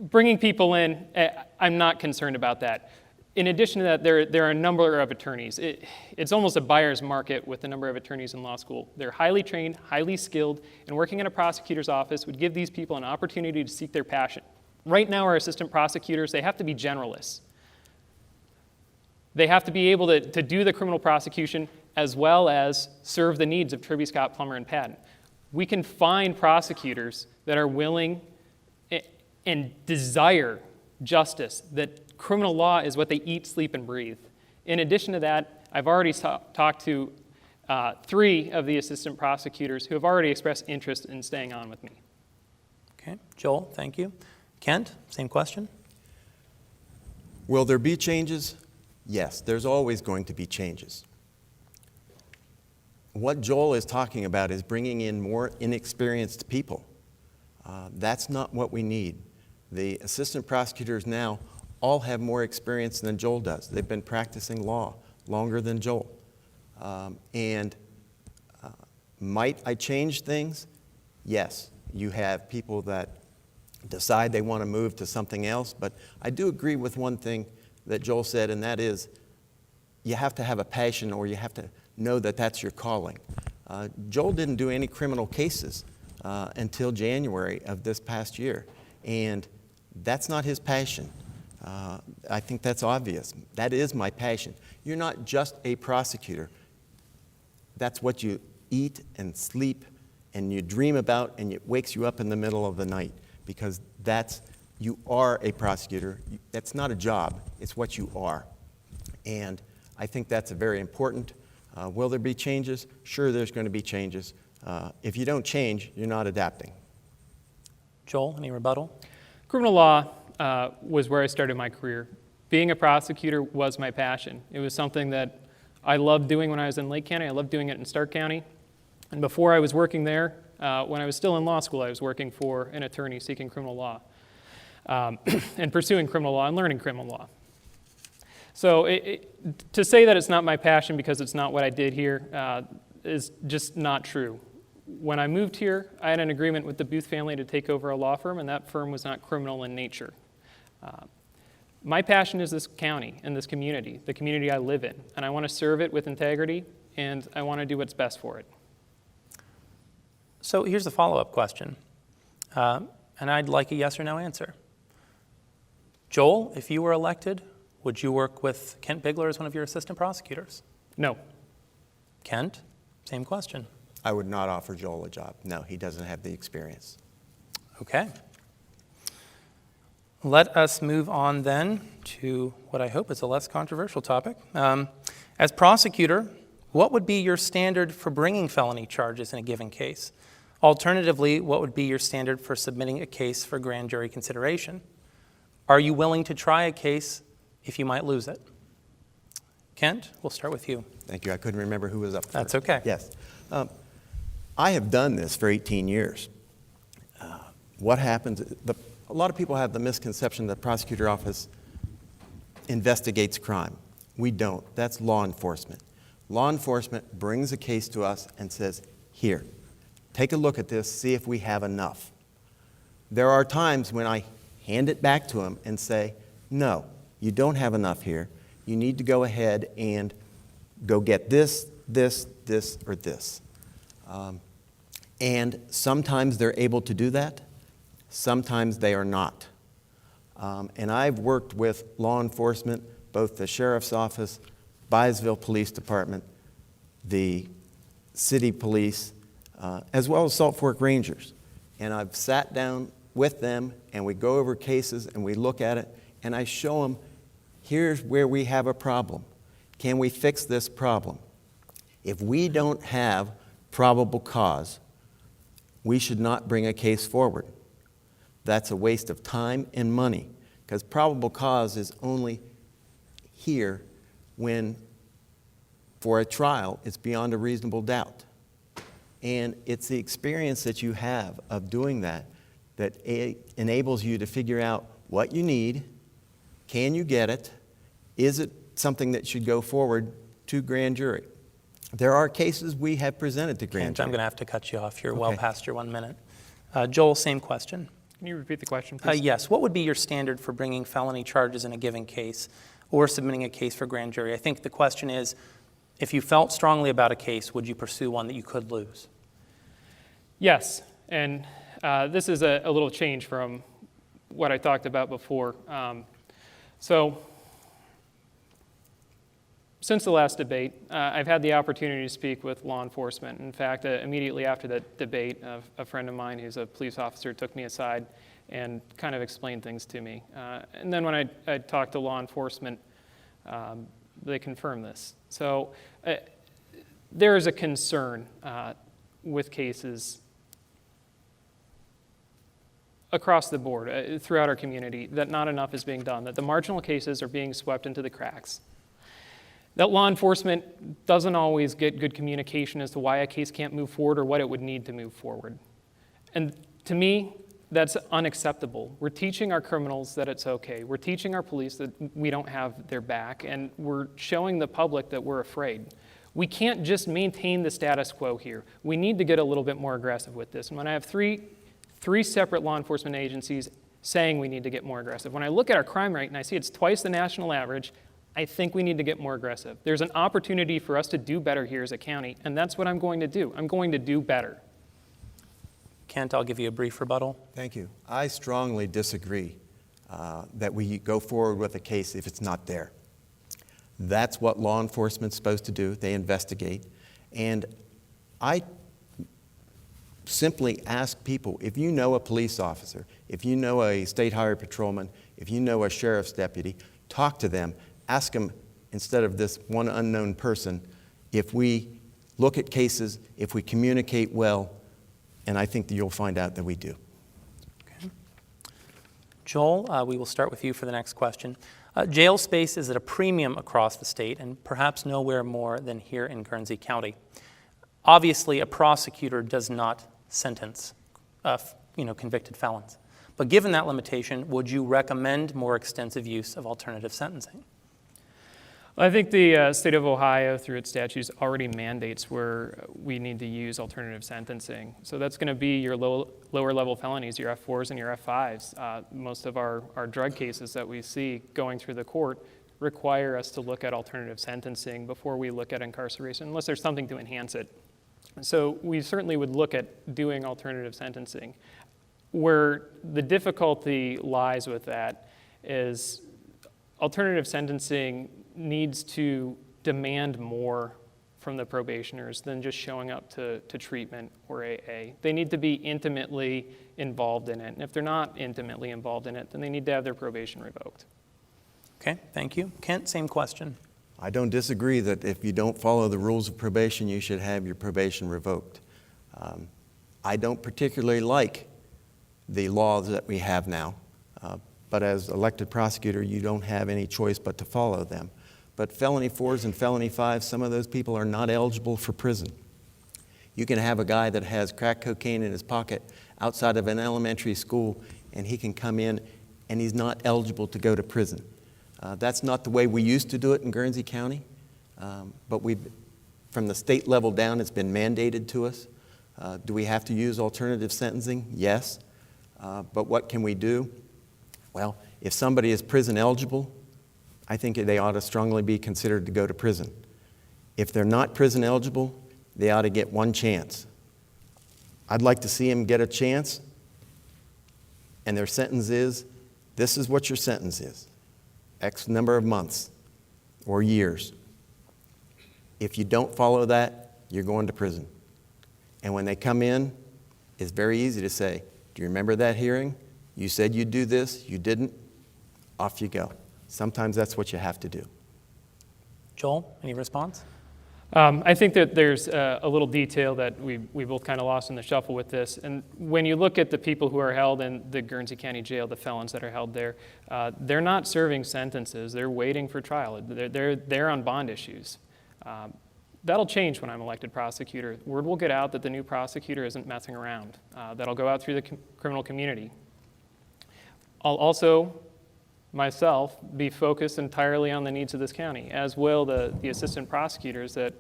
bringing people in, I'm not concerned about that. In addition to that, there are a number of attorneys. It's almost a buyer's market with the number of attorneys in law school. They're highly trained, highly skilled, and working in a prosecutor's office would give these people an opportunity to seek their passion. Right now, our assistant prosecutors, they have to be generalists. They have to be able to do the criminal prosecution as well as serve the needs of Tribby, Scott, Plummer, and Patton. We can find prosecutors that are willing and desire justice, that criminal law is what they eat, sleep, and breathe. In addition to that, I've already talked to 3 of the assistant prosecutors who have already expressed interest in staying on with me. Okay, Joel, thank you. Kent, same question. Will there be changes? Yes, there's always going to be changes. What Joel is talking about is bringing in more inexperienced people. That's not what we need. The assistant prosecutors now all have more experience than Joel does. They've been practicing law longer than Joel. Might I change things? Yes. You have people that decide they want to move to something else, but I do agree with one thing that Joel said, and that is you have to have a passion, or you have to know that that's your calling. Joel didn't do any criminal cases until January of this past year, and that's not his passion. I think that's obvious. That is my passion. You're not just a prosecutor. That's what you eat and sleep and you dream about, and it wakes you up in the middle of the night, because you are a prosecutor. That's not a job. It's what you are. And I think that's very important. Will there be changes? Sure, there's going to be changes. If you don't change, you're not adapting. Joel, any rebuttal? Criminal law was where I started my career. Being a prosecutor was my passion. It was something that I loved doing when I was in Lake County. I loved doing it in Stark County. And before I was working there, when I was still in law school, I was working for an attorney seeking criminal law and pursuing criminal law and learning criminal law. So to say that it's not my passion because it's not what I did here is just not true. When I moved here, I had an agreement with the Booth family to take over a law firm, and that firm was not criminal in nature. My passion is this county and this community, the community I live in, and I want to serve it with integrity, and I want to do what's best for it. So here's the follow-up question, and I'd like a yes or no answer. Joel, if you were elected, would you work with Kent Bigler as one of your assistant prosecutors? No. Kent, same question. I would not offer Joel a job. No, he doesn't have the experience. Okay. Let us move on then to what I hope is a less controversial topic. As prosecutor, what would be your standard for bringing felony charges in a given case? Alternatively, what would be your standard for submitting a case for grand jury consideration? Are you willing to try a case if you might lose it? Kent, we'll start with you. Thank you. I couldn't remember who was up first. That's okay. Yes. I have done this for 18 years. What happens, a lot of people have the misconception that the prosecutor office investigates crime. We don't. That's law enforcement. Law enforcement brings a case to us and says, here, take a look at this, see if we have enough. There are times when I hand it back to them and say, no, you don't have enough here. You need to go ahead and go get this, this, this, or this. And sometimes they're able to do that. Sometimes they are not. And I've worked with law enforcement, both the sheriff's office, Byesville Police Department, the city police, as well as Salt Fork Rangers. And I've sat down with them, and we go over cases, and we look at it, and I show them, here's where we have a problem. Can we fix this problem? If we don't have probable cause, we should not bring a case forward. That's a waste of time and money, because probable cause is only here when, for a trial, it's beyond a reasonable doubt. And it's the experience that you have of doing that that enables you to figure out what you need, can you get it, is it something that should go forward to grand jury. There are cases we have presented to grand jury. I'm going to have to cut you off. You're well past your 1 minute. Joel, same question. Can you repeat the question, please? Yes. What would be your standard for bringing felony charges in a given case or submitting a case for grand jury? I think the question is, if you felt strongly about a case, would you pursue one that you could lose? Yes, and this is a little change from what I talked about before. So since the last debate, I've had the opportunity to speak with law enforcement. In fact, immediately after the debate, a friend of mine who's a police officer took me aside and kind of explained things to me. And then when I talked to law enforcement, they confirmed this. So there is a concern with cases across the board, throughout our community, that not enough is being done, that the marginal cases are being swept into the cracks, that law enforcement doesn't always get good communication as to why a case can't move forward or what it would need to move forward. And to me, that's unacceptable. We're teaching our criminals that it's okay. We're teaching our police that we don't have their back, and we're showing the public that we're afraid. We can't just maintain the status quo here. We need to get a little bit more aggressive with this. And when I have three separate law enforcement agencies saying we need to get more aggressive, when I look at our crime rate and I see it's twice the national average, I think we need to get more aggressive. There's an opportunity for us to do better here as a county, and that's what I'm going to do. I'm going to do better. Kent, I'll give you a brief rebuttal. Thank you. I strongly disagree that we go forward with a case if it's not there. That's what law enforcement's supposed to do. They investigate. And I simply ask people, if you know a police officer, if you know a state highway patrolman, if you know a sheriff's deputy, talk to them. Ask them, instead of this one unknown person, if we look at cases, if we communicate well, and I think that you'll find out that we do. Okay. Joel, we will start with you for the next question. Jail space is at a premium across the state and perhaps nowhere more than here in Guernsey County. Obviously, a prosecutor does not sentence convicted felons. But given that limitation, would you recommend more extensive use of alternative sentencing? I think the state of Ohio, through its statutes, already mandates where we need to use alternative sentencing. So that's going to be your lower level felonies, your F4s and your F5s. Most of our drug cases that we see going through the court require us to look at alternative sentencing before we look at incarceration, unless there's something to enhance it. So we certainly would look at doing alternative sentencing. Where the difficulty lies with that is alternative sentencing needs to demand more from the probationers than just showing up to treatment or AA. They need to be intimately involved in it. And if they're not intimately involved in it, then they need to have their probation revoked. Okay, thank you. Kent, same question. I don't disagree that if you don't follow the rules of probation, you should have your probation revoked. I don't particularly like the laws that we have now, but as elected prosecutor, you don't have any choice but to follow them. But felony 4s and felony 5s, some of those people are not eligible for prison. You can have a guy that has crack cocaine in his pocket outside of an elementary school, and he can come in and he's not eligible to go to prison. That's not the way we used to do it in Guernsey County, but from the state level down, it's been mandated to us. Do we have to use alternative sentencing? Yes. But what can we do? Well, if somebody is prison eligible, I think they ought to strongly be considered to go to prison. If they're not prison eligible, they ought to get one chance. I'd like to see them get a chance, and their sentence is, this is what your sentence is, X number of months or years. If you don't follow that, you're going to prison. And when they come in, it's very easy to say, do you remember that hearing? You said you'd do this, you didn't, off you go. Sometimes that's what you have to do. Joel, any response? I think that there's a little detail that we both kind of lost in the shuffle with this. And when you look at the people who are held in the Guernsey County Jail, the felons that are held there, they're not serving sentences. They're waiting for trial. They're on bond issues. That'll change when I'm elected prosecutor. Word will get out that the new prosecutor isn't messing around. That'll go out through the criminal community. I'll also, myself, be focused entirely on the needs of this county, as will the assistant prosecutors that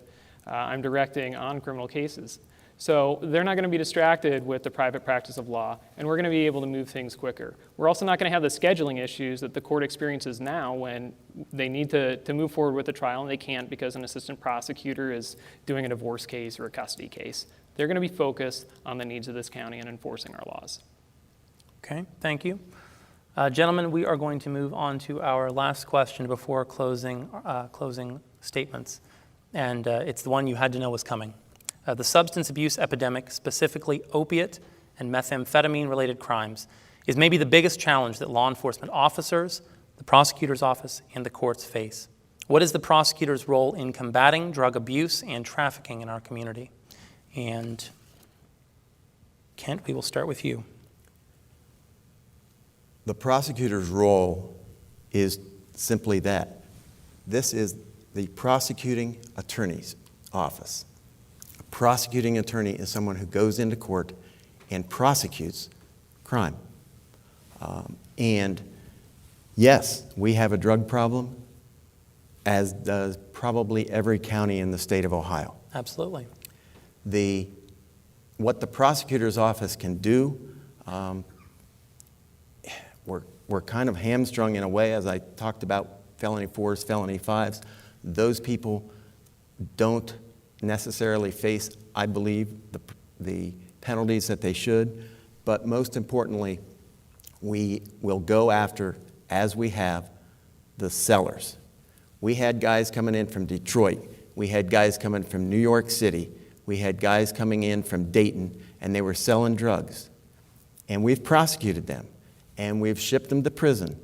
I'm directing on criminal cases. So they're not going to be distracted with the private practice of law, and we're going to be able to move things quicker. We're also not going to have the scheduling issues that the court experiences now when they need to move forward with a trial and they can't because an assistant prosecutor is doing a divorce case or a custody case. They're going to be focused on the needs of this county and enforcing our laws. Okay, thank you. Gentlemen, we are going to move on to our last question before closing statements. And it's the one you had to know was coming. The substance abuse epidemic, specifically opiate and methamphetamine-related crimes, is maybe the biggest challenge that law enforcement officers, the prosecutor's office, and the courts face. What is the prosecutor's role in combating drug abuse and trafficking in our community? And Kent, we will start with you. The prosecutor's role is simply that. This is the prosecuting attorney's office. A prosecuting attorney is someone who goes into court and prosecutes crime. And yes, we have a drug problem, as does probably every county in the state of Ohio. Absolutely. What the prosecutor's office can do, we're kind of hamstrung in a way, as I talked about felony 4s, felony 5s. Those people don't necessarily face, I believe, the penalties that they should. But most importantly, we will go after, as we have, the sellers. We had guys coming in from Detroit. We had guys coming from New York City. We had guys coming in from Dayton, and they were selling drugs. And we've prosecuted them, and we've shipped them to prison.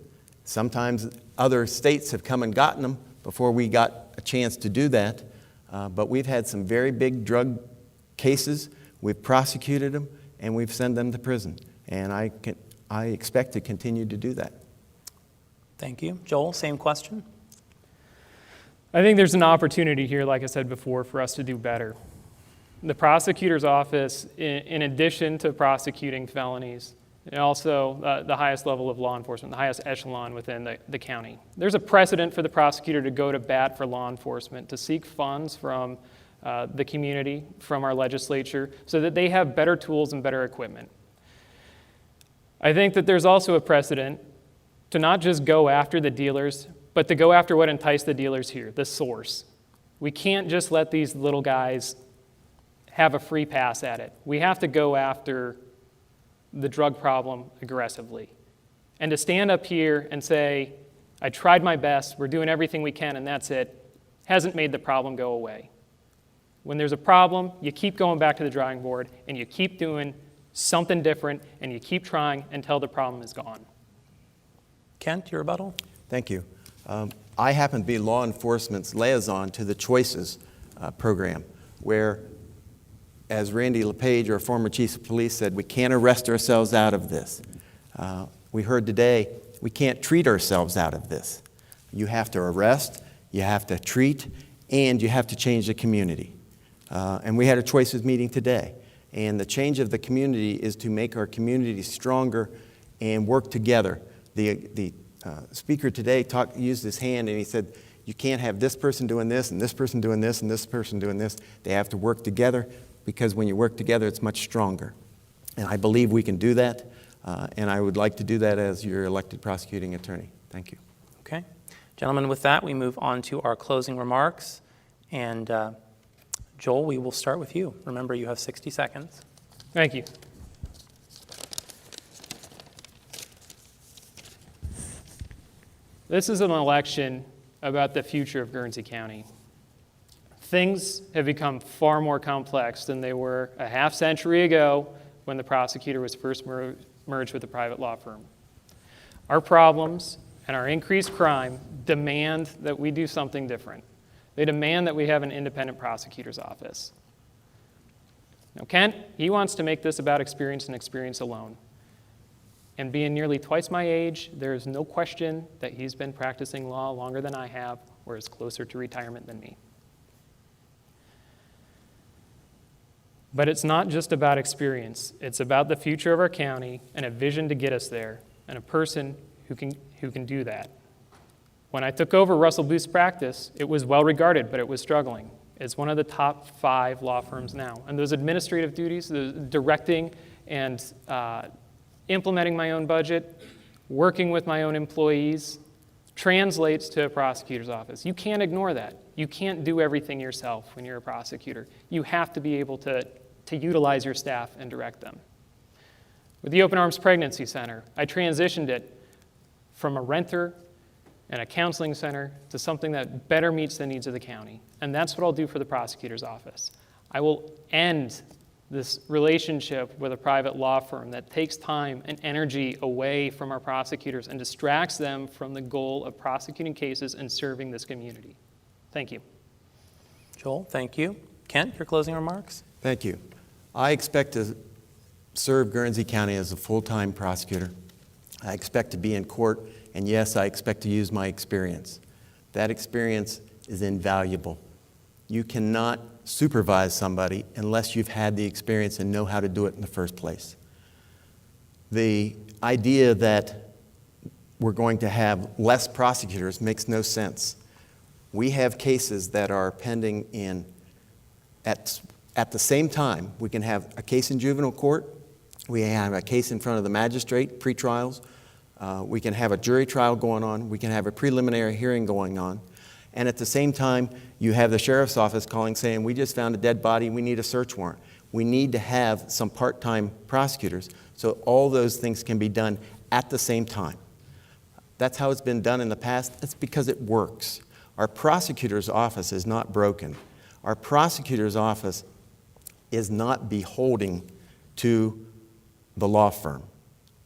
Sometimes other states have come and gotten them before we got a chance to do that. But we've had some very big drug cases. We've prosecuted them, and we've sent them to prison. And I expect to continue to do that. Thank you. Joel, same question. I think there's an opportunity here, like I said before, for us to do better. The prosecutor's office, in addition to prosecuting felonies, and also the highest level of law enforcement, the highest echelon within the county. There's a precedent for the prosecutor to go to bat for law enforcement, to seek funds from the community, from our legislature, so that they have better tools and better equipment. I think that there's also a precedent to not just go after the dealers, but to go after what enticed the dealers here, the source. We can't just let these little guys have a free pass at it. We have to go after the drug problem aggressively. And to stand up here and say, I tried my best, we're doing everything we can, and that's it, hasn't made the problem go away. When there's a problem, you keep going back to the drawing board, and you keep doing something different, and you keep trying until the problem is gone. Kent, your rebuttal? Thank you. I happen to be law enforcement's liaison to the Choices program, where, as Randy LePage, our former chief of police, said, we can't arrest ourselves out of this. We heard today, we can't treat ourselves out of this. You have to arrest, you have to treat, and you have to change the community. And we had a Choices meeting today. And the change of the community is to make our community stronger and work together. The speaker today used his hand and he said, you can't have this person doing this and this person doing this and this person doing this. They have to work together, because when you work together, it's much stronger. And I believe we can do that, and I would like to do that as your elected prosecuting attorney. Thank you. Okay. Gentlemen, with that, we move on to our closing remarks. And Joel, we will start with you. Remember, you have 60 seconds. Thank you. This is an election about the future of Guernsey County. Things have become far more complex than they were a half century ago when the prosecutor was first merged with a private law firm. Our problems and our increased crime demand that we do something different. They demand that we have an independent prosecutor's office. Now, Kent, he wants to make this about experience and experience alone. And being nearly twice my age, there is no question that he's been practicing law longer than I have, or is closer to retirement than me. But it's not just about experience. It's about the future of our county and a vision to get us there, and a person who can do that. When I took over Russell Booth's practice, it was well regarded, but it was struggling. It's one of the top 5 law firms now. And those administrative duties, the directing and implementing my own budget, working with my own employees, translates to a prosecutor's office. You can't ignore that. You can't do everything yourself when you're a prosecutor. You have to be able to utilize your staff and direct them. With the Open Arms Pregnancy Center, I transitioned it from a renter and a counseling center to something that better meets the needs of the county. And that's what I'll do for the prosecutor's office. I will end this relationship with a private law firm that takes time and energy away from our prosecutors and distracts them from the goal of prosecuting cases and serving this community. Thank you. Joel, thank you. Kent, your closing remarks? Thank you. I expect to serve Guernsey County as a full-time prosecutor. I expect to be in court, and yes, I expect to use my experience. That experience is invaluable. You cannot supervise somebody unless you've had the experience and know how to do it in the first place. The idea that we're going to have less prosecutors makes no sense. We have cases that are pending at the same time. We can have a case in juvenile court. We have a case in front of the magistrate, pre-trials. We can have a jury trial going on. We can have a preliminary hearing going on. And at the same time, you have the sheriff's office calling saying, we just found a dead body, we need a search warrant. We need to have some part-time prosecutors so all those things can be done at the same time. That's how it's been done in the past. It's because it works. Our prosecutor's office is not broken. Our prosecutor's office is not beholden to the law firm.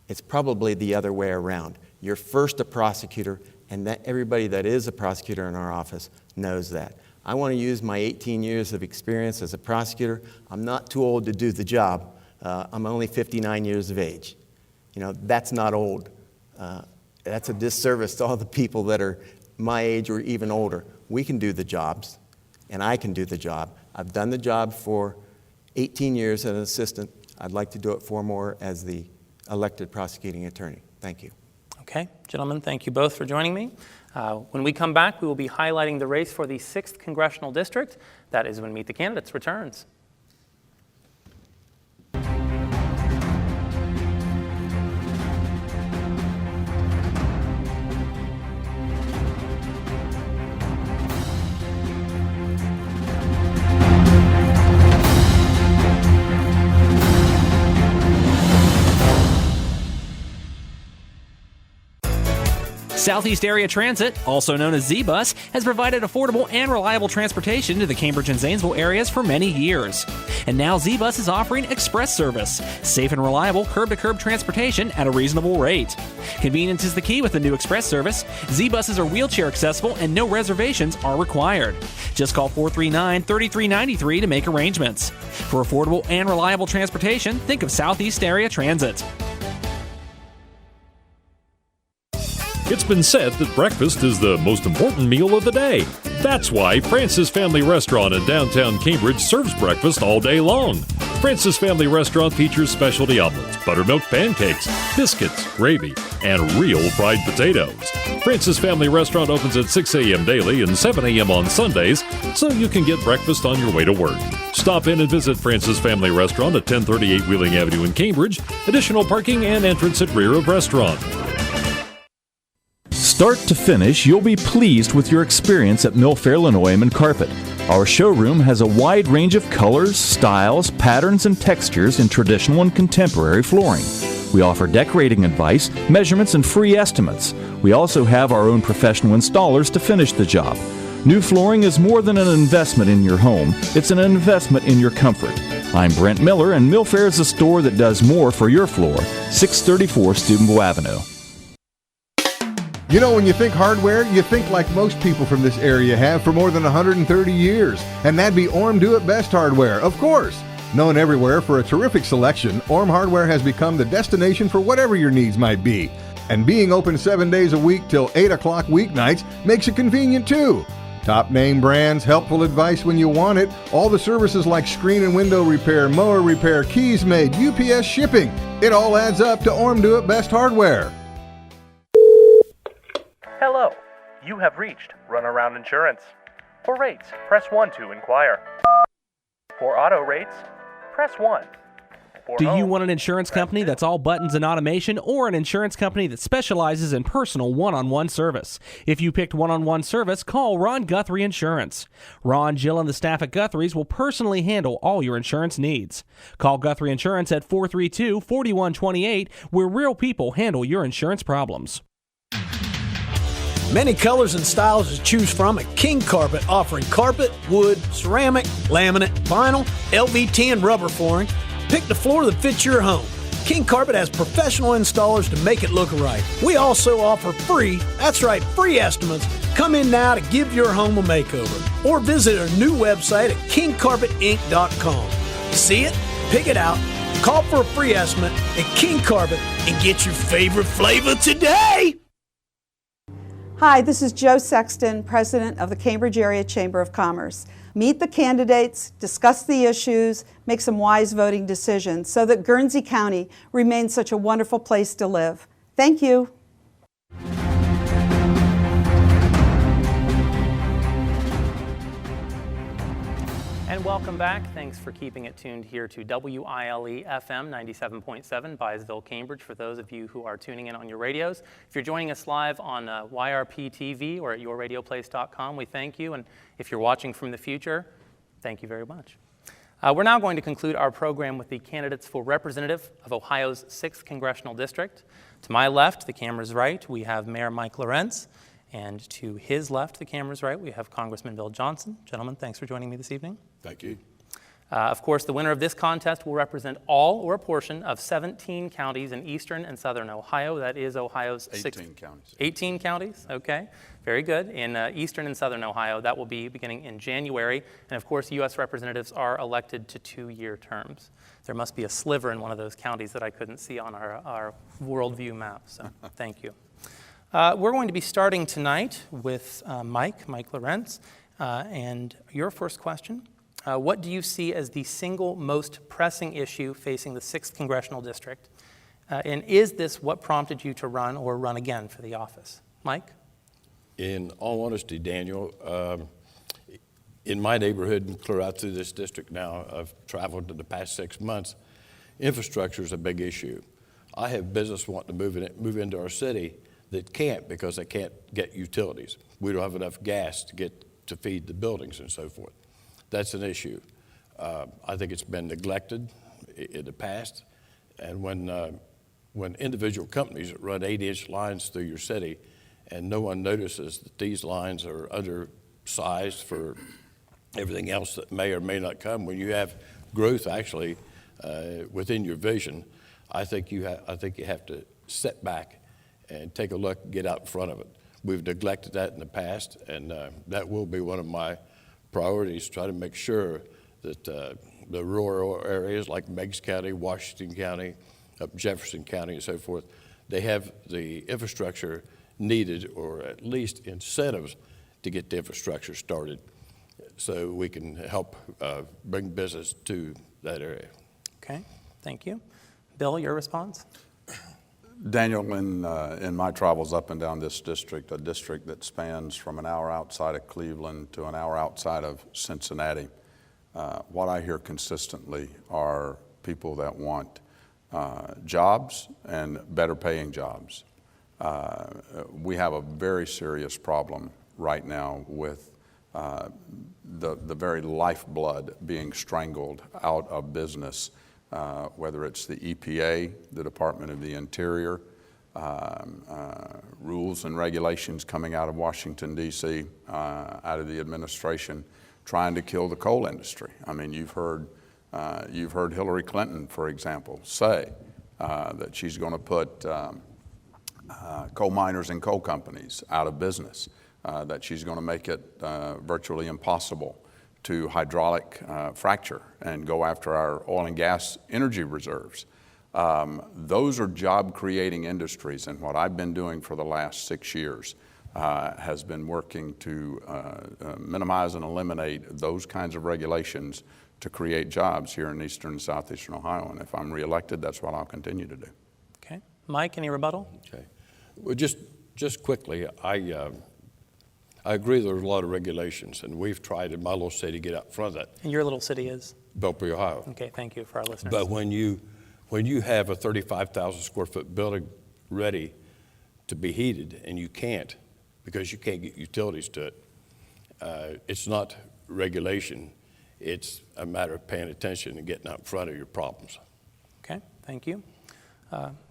It's probably the other way around. You're first a prosecutor, and that everybody that is a prosecutor in our office knows that. I want to use my 18 years of experience as a prosecutor. I'm not too old to do the job. I'm only 59 years of age. You know, that's not old. That's a disservice to all the people that are my age or even older. We can do the jobs, and I can do the job. I've done the job for 18 years as an assistant. I'd like to do it 4 more as the elected prosecuting attorney. Thank you. Okay, gentlemen, thank you both for joining me. When we come back, we will be highlighting the race for the 6th Congressional District. That is when Meet the Candidates returns. Southeast Area Transit, also known as Z-Bus, has provided affordable and reliable transportation to the Cambridge and Zanesville areas for many years. And now Z-Bus is offering express service, safe and reliable curb-to-curb transportation at a reasonable rate. Convenience is the key with the new express service. Z-Buses are wheelchair accessible and no reservations are required. Just call 439-3393 to make arrangements. For affordable and reliable transportation, think of Southeast Area Transit. It's been said that breakfast is the most important meal of the day. That's why Francis Family Restaurant in downtown Cambridge serves breakfast all day long. Francis Family Restaurant features specialty omelets, buttermilk pancakes, biscuits, gravy, and real fried potatoes. Francis Family Restaurant opens at 6 a.m. daily and 7 a.m. on Sundays, so you can get breakfast on your way to work. Stop in and visit Francis Family Restaurant at 1038 Wheeling Avenue in Cambridge. Additional parking and entrance at rear of restaurant. Start to finish, you'll be pleased with your experience at Millfair Linoleum & Carpet. Our showroom has a wide range of colors, styles, patterns, and textures in traditional and contemporary flooring. We offer decorating advice, measurements, and free estimates. We also have our own professional installers to finish the job. New flooring is more than an investment in your home, it's an investment in your comfort. I'm Brent Miller, and Millfair is a store that does more for your floor. 634 Steubenville Avenue. You know, when you think hardware, you think like most people from this area have for more than 130 years. And that'd be Orm Do It Best Hardware, of course. Known everywhere for a terrific selection, Orm Hardware has become the destination for whatever your needs might be. And being open 7 days a week till 8 o'clock weeknights makes it convenient too. Top name brands, helpful advice when you want it, all the services like screen and window repair, mower repair, keys made, UPS shipping. It all adds up to Orm Do It Best Hardware. Hello, you have reached Runaround Insurance. For rates, press 1 to inquire. For auto rates, press 1. For Do you home, want an insurance company that's all buttons and automation, or an insurance company that specializes in personal one-on-one service? If you picked one-on-one service, call Ron Guthrie Insurance. Ron, Jill, and the staff at Guthrie's will personally handle all your insurance needs. Call Guthrie Insurance at 432-4128, where real people handle your insurance problems. Many colors and styles to choose from at King Carpet, offering carpet, wood, ceramic, laminate, vinyl, LVT, and rubber flooring. Pick the floor that fits your home. King Carpet has professional installers to make it look right. We also offer free estimates. Come in now to give your home a makeover. Or visit our new website at kingcarpetinc.com. See it? Pick it out. Call for a free estimate at King Carpet and get your favorite flavor today. Hi, this is Joe Sexton, President of the Cambridge Area Chamber of Commerce. Meet the candidates, discuss the issues, make some wise voting decisions so that Guernsey County remains such a wonderful place to live. Thank you. And welcome back. Thanks for keeping it tuned here to WILE FM 97.7, Byesville, Cambridge, for those of you who are tuning in on your radios. If you're joining us live on YRP TV or at yourradioplace.com, we thank you. And if you're watching from the future, thank you very much. We're now going to conclude our program with the candidates for representative of Ohio's 6th Congressional District. To my left, the camera's right, we have Mayor Mike Lorenz. And to his left, the camera's right, we have Congressman Bill Johnson. Gentlemen, thanks for joining me this evening. Thank you. Of course, the winner of this contest will represent all or a portion of 17 counties in eastern and southern Ohio. That is Ohio's 18 counties. 18 counties, okay. Very good. In eastern and southern Ohio, that will be beginning in January. And of course, U.S. representatives are elected to 2-year terms. There must be a sliver in one of those counties that I couldn't see on our worldview map, so thank you. We're going to be starting tonight with Mike Lorenz, and your first question. What do you see as the single most pressing issue facing the 6th Congressional District? And is this what prompted you to run or run again for the office? Mike? In all honesty, Daniel, in my neighborhood and clear out through this district now, I've traveled in the past 6 months, infrastructure is a big issue. I have business wanting to move into our city that can't because they can't get utilities. We don't have enough gas to feed the buildings and so forth. That's an issue. I think it's been neglected in the past. And when individual companies run 8-inch lines through your city and no one notices that these lines are undersized for everything else that may or may not come, when you have growth actually within your vision, I think you have to step back and take a look, get out in front of it. We've neglected that in the past, and that will be one of my priorities, try to make sure that the rural areas like Meigs County, Washington County, up Jefferson County and so forth, they have the infrastructure needed, or at least incentives to get the infrastructure started so we can help bring business to that area. Okay, thank you. Bill, your response? Daniel, in my travels up and down this district, a district that spans from an hour outside of Cleveland to an hour outside of Cincinnati, what I hear consistently are people that want jobs and better paying jobs. We have a very serious problem right now with the very lifeblood being strangled out of business, whether it's the EPA, the Department of the Interior, rules and regulations coming out of Washington, D.C., out of the administration, trying to kill the coal industry. I mean, you've heard Hillary Clinton, for example, say that she's going to put coal miners and coal companies out of business, that she's going to make it virtually impossible to hydraulic fracture and go after our oil and gas energy reserves. Those are job-creating industries, and what I've been doing for the last 6 years has been working to minimize and eliminate those kinds of regulations to create jobs here in eastern and southeastern Ohio. And if I'm reelected, that's what I'll continue to do. Okay. Mike, any rebuttal? Okay. Well, just quickly, I agree there's a lot of regulations, and we've tried in my little city to get out front of that. And your little city is? Belpre, Ohio. Okay, thank you for our listeners. But when you have a 35,000 square foot building ready to be heated and you can't because you can't get utilities to it, it's not regulation. It's a matter of paying attention and getting out in front of your problems. Okay, thank you.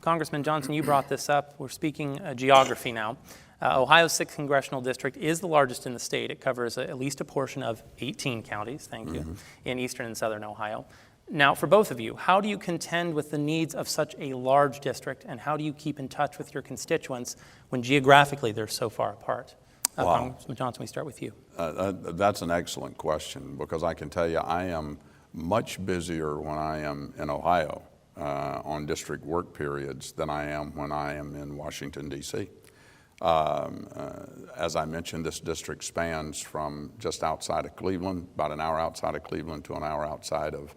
Congressman Johnson, you brought this up. We're speaking geography now. Ohio's 6th Congressional District is the largest in the state. It covers at least a portion of 18 counties, thank you, in eastern and southern Ohio. Now, for both of you, how do you contend with the needs of such a large district, and how do you keep in touch with your constituents when geographically they're so far apart? Wow. Congressman Johnson, we start with you. That's an excellent question, because I can tell you I am much busier when I am in Ohio on district work periods than I am when I am in Washington, D.C. As I mentioned, this district spans from just outside of Cleveland, about an hour outside of Cleveland, to an hour outside of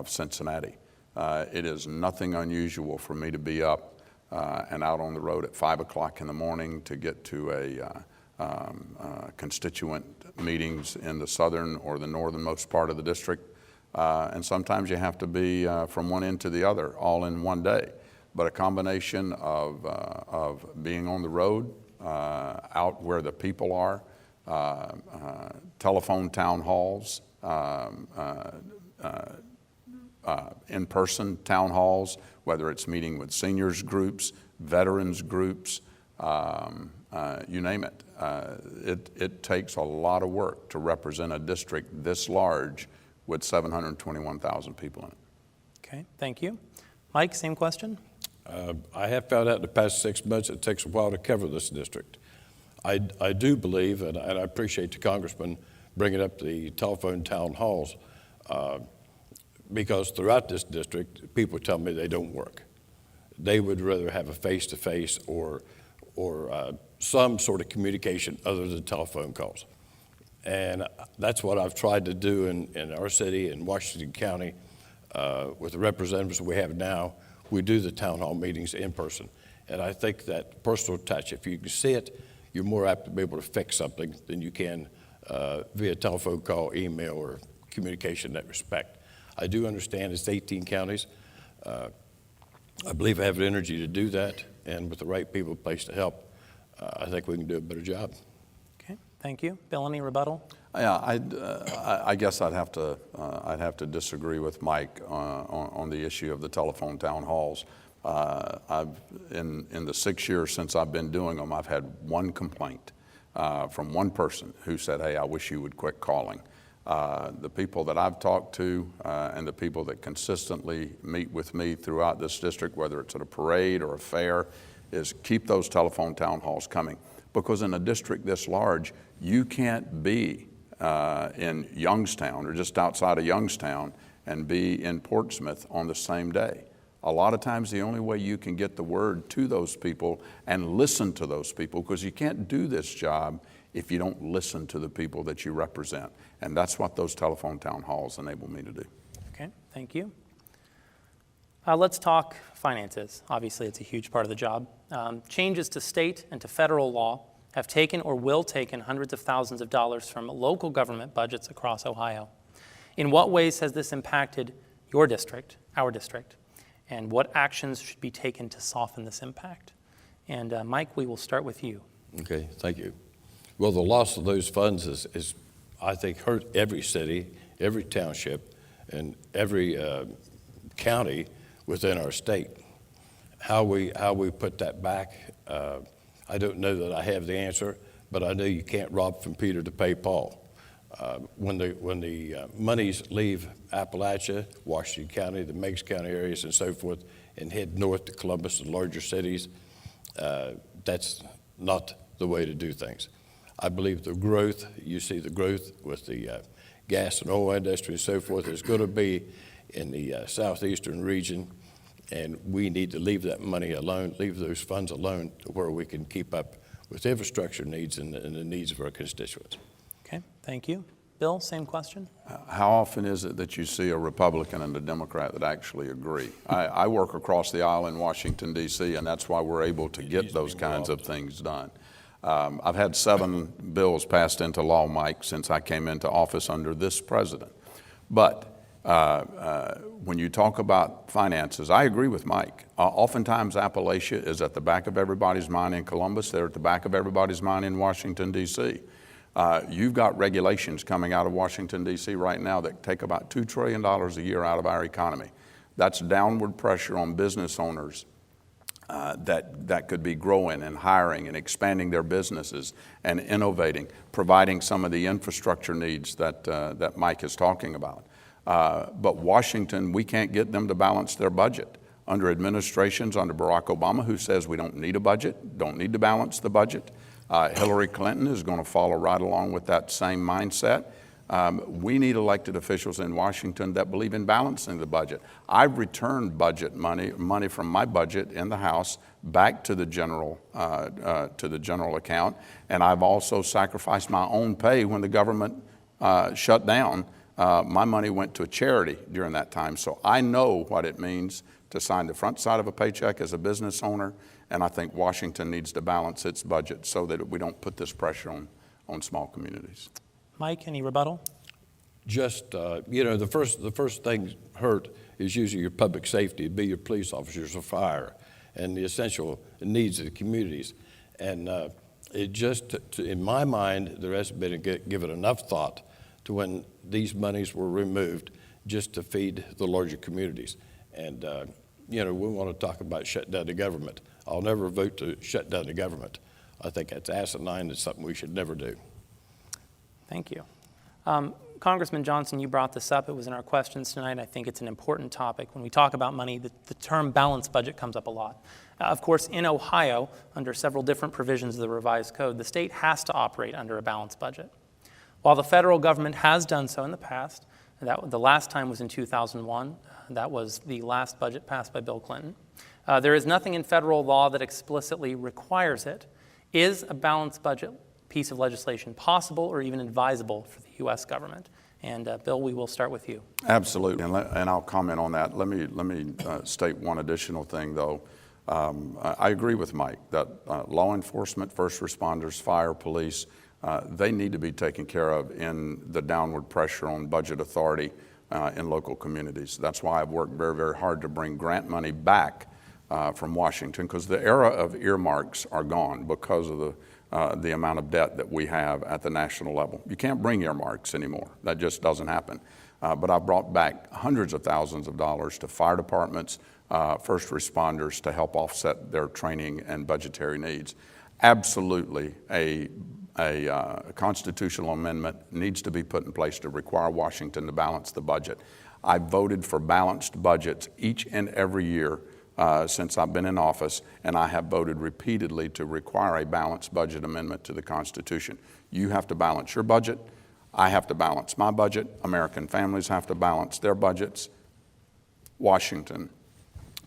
Cincinnati. It is nothing unusual for me to be up and out on the road at 5 o'clock in the morning to get to constituent meetings in the southern or the northernmost part of the district. And sometimes you have to be from one end to the other all in one day. But a combination of being on the road, out where the people are, telephone town halls, in-person town halls, whether it's meeting with seniors groups, veterans groups, you name it. It takes a lot of work to represent a district this large with 721,000 people in it. Okay, thank you. Mike, same question? I have found out in the past 6 months it takes a while to cover this district. I do believe, and I appreciate the congressman bringing up the telephone town halls, because throughout this district, people tell me they don't work. They would rather have a face-to-face or some sort of communication other than telephone calls. And that's what I've tried to do in our city, in Washington County, with the representatives we have now. We do the town hall meetings in person. And I think that personal touch, if you can see it, you're more apt to be able to fix something than you can via telephone call, email, or communication in that respect. I do understand it's 18 counties. I believe I have the energy to do that, and with the right people placed to help, I think we can do a better job. Okay, thank you. Bill, any rebuttal? Yeah, I guess I'd have to disagree with Mike on the issue of the telephone town halls. In the 6 years since I've been doing them, I've had one complaint from one person who said, "Hey, I wish you would quit calling." The people that I've talked to and the people that consistently meet with me throughout this district, whether it's at a parade or a fair, is keep those telephone town halls coming. Because in a district this large, you can't be in Youngstown or just outside of Youngstown and be in Portsmouth on the same day. A lot of times the only way you can get the word to those people and listen to those people, because you can't do this job if you don't listen to the people that you represent. And that's what those telephone town halls enable me to do. Okay, thank you. Let's talk finances. Obviously, it's a huge part of the job. Changes to state and to federal law have taken or will take in hundreds of thousands of dollars from local government budgets across Ohio. In what ways has this impacted your district, our district, and what actions should be taken to soften this impact? And Mike, we will start with you. Okay, thank you. Well, the loss of those funds is I think, hurt every city, every township, and every county within our state. How we put that back, I don't know that I have the answer, but I know you can't rob from Peter to pay Paul. When the monies leave Appalachia, Washington County, the Meigs County areas and so forth, and head north to Columbus and larger cities, that's not the way to do things. I believe the growth, you see the growth with the gas and oil industry and so forth, is going to be in the southeastern region, and we need to leave that money alone, leave those funds alone to where we can keep up with infrastructure needs and the needs of our constituents. Okay, thank you. Bill, same question. How often is it that you see a Republican and a Democrat that actually agree? I work across the aisle in Washington, D.C., and that's why we're able to get those kinds of things done. I've had 7 bills passed into law, Mike, since I came into office under this president. But when you talk about finances, I agree with Mike. Oftentimes Appalachia is at the back of everybody's mind in Columbus. They're at the back of everybody's mind in Washington, D.C. You've got regulations coming out of Washington, D.C. right now that take about $2 trillion a year out of our economy. That's downward pressure on business owners that could be growing and hiring and expanding their businesses and innovating, providing some of the infrastructure needs that Mike is talking about. But Washington, we can't get them to balance their budget. Under administrations, under Barack Obama, who says we don't need a budget, don't need to balance the budget, Hillary Clinton is going to follow right along with that same mindset. We need elected officials in Washington that believe in balancing the budget. I've returned budget money from my budget in the House back to the general account, and I've also sacrificed my own pay when the government shut down. My money went to a charity during that time, so I know what it means to sign the front side of a paycheck as a business owner, and I think Washington needs to balance its budget so that we don't put this pressure on small communities. Mike, any rebuttal? Just, the first thing hurt is usually your public safety, be your police officers or fire, and the essential needs of the communities. And it just, in my mind, there hasn't been given enough thought to when these monies were removed just to feed the larger communities. And, we want to talk about shut down the government. I'll never vote to shut down the government. I think that's asinine. It's something we should never do. Thank you. Congressman Johnson, you brought this up. It was in our questions tonight. I think it's an important topic. When we talk about money, the term balanced budget comes up a lot. Of course, in Ohio, under several different provisions of the revised code, the state has to operate under a balanced budget. While the federal government has done so in the past, the last time was in 2001. That was the last budget passed by Bill Clinton. There is nothing in federal law that explicitly requires it. Is a balanced budget piece of legislation possible or even advisable for the U.S. government? And Bill, we will start with you. Absolutely, and I'll comment on that. Let me state one additional thing, though. I agree with Mike that law enforcement, first responders, fire, police, they need to be taken care of in the downward pressure on budget authority in local communities. That's why I've worked very, very hard to bring grant money back from Washington, because the era of earmarks are gone because of the amount of debt that we have at the national level. You can't bring earmarks anymore. That just doesn't happen. But I've brought back hundreds of thousands of dollars to fire departments, first responders to help offset their training and budgetary needs. Absolutely, a constitutional amendment needs to be put in place to require Washington to balance the budget. I voted for balanced budgets each and every year since I've been in office, and I have voted repeatedly to require a balanced budget amendment to the Constitution. You have to balance your budget. I have to balance my budget. American families have to balance their budgets. Washington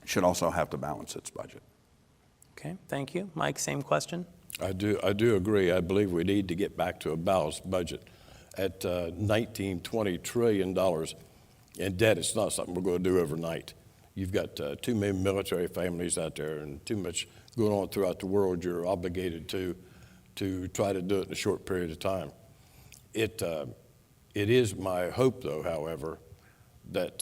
should also have to balance its budget. Okay, thank you. Mike, same question. I do agree. I believe we need to get back to a balanced budget. At $19-20 trillion in debt, it's not something we're going to do overnight. You've got too many military families out there and too much going on throughout the world. You're obligated to try to do it in a short period of time. It is my hope, though, however, that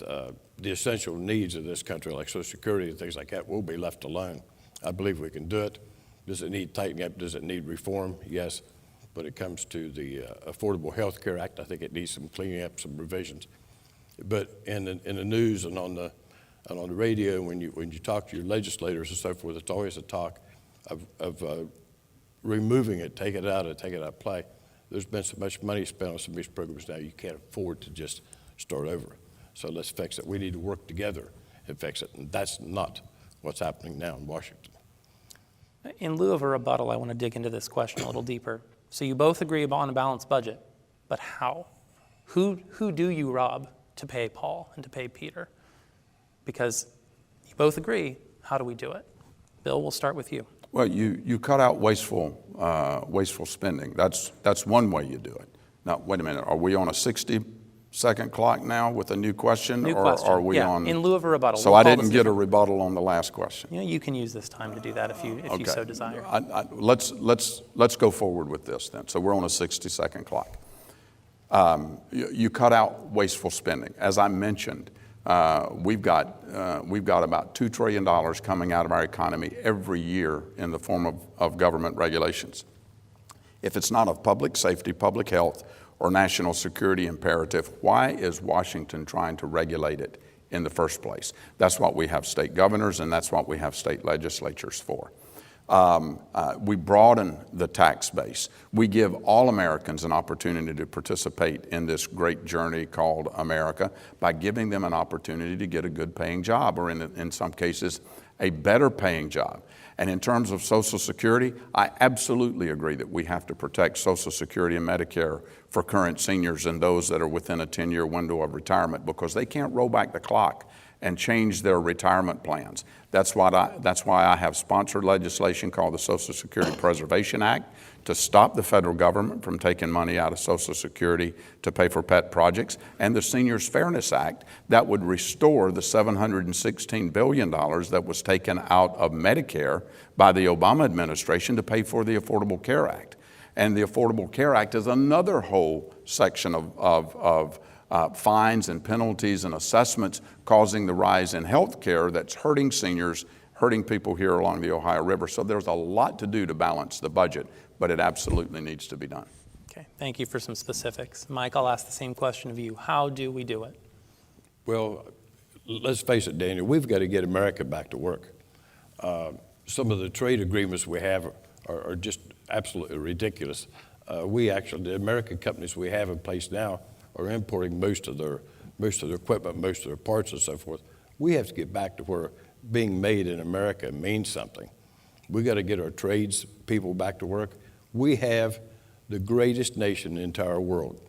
the essential needs of this country, like Social Security and things like that, will be left alone. I believe we can do it. Does it need tightening up? Does it need reform? Yes. But it comes to the Affordable Health Care Act, I think it needs some cleaning up, some revisions. But in the news and on the And on the radio, when you talk to your legislators and so forth, it's always a talk of removing it, take it out of play. There's been so much money spent on some of these programs now, you can't afford to just start over. So let's fix it. We need to work together and fix it. And that's not what's happening now in Washington. In lieu of a rebuttal, I want to dig into this question a little deeper. So you both agree on a balanced budget, but how? Who do you rob to pay Paul and to pay Peter? Because you both agree, how do we do it? Bill, we'll start with you. Well, you cut out wasteful spending. That's one way you do it. Now, wait a minute. Are we on a 60-second clock now with a new question? New or question. are we on? In lieu of a rebuttal. So I didn't get a rebuttal on the last question. You can use this time to do that if you so desire. Let's go forward with this then. So we're on a 60-second clock. You cut out wasteful spending. As I mentioned, we've got about $2 trillion coming out of our economy every year in the form of government regulations. If it's not of public safety, public health, or national security imperative, why is Washington trying to regulate it in the first place? That's what we have state governors and that's what we have state legislatures for. We broaden the tax base. We give all Americans an opportunity to participate in this great journey called America by giving them an opportunity to get a good paying job, or in some cases, a better paying job. And in terms of Social Security, I absolutely agree that we have to protect Social Security and Medicare for current seniors and those that are within a 10-year window of retirement, because they can't roll back the clock and change their retirement plans. That's why I have sponsored legislation called the Social Security Preservation Act to stop the federal government from taking money out of Social Security to pay for pet projects, and the Seniors Fairness Act that would restore the $716 billion that was taken out of Medicare by the Obama administration to pay for the Affordable Care Act. And the Affordable Care Act is another whole section of fines and penalties and assessments causing the rise in health care that's hurting seniors, hurting people here along the Ohio River. So there's a lot to do to balance the budget, but it absolutely needs to be done. Okay, thank you for some specifics. Mike, I'll ask the same question of you. How do we do it? Well, let's face it, Daniel, we've got to get America back to work. Some of the trade agreements we have are just absolutely ridiculous. The American companies we have in place now are importing most of their equipment, most of their parts and so forth. We have to get back to where being made in America means something. We got to get our trades people back to work. We have the greatest nation in the entire world.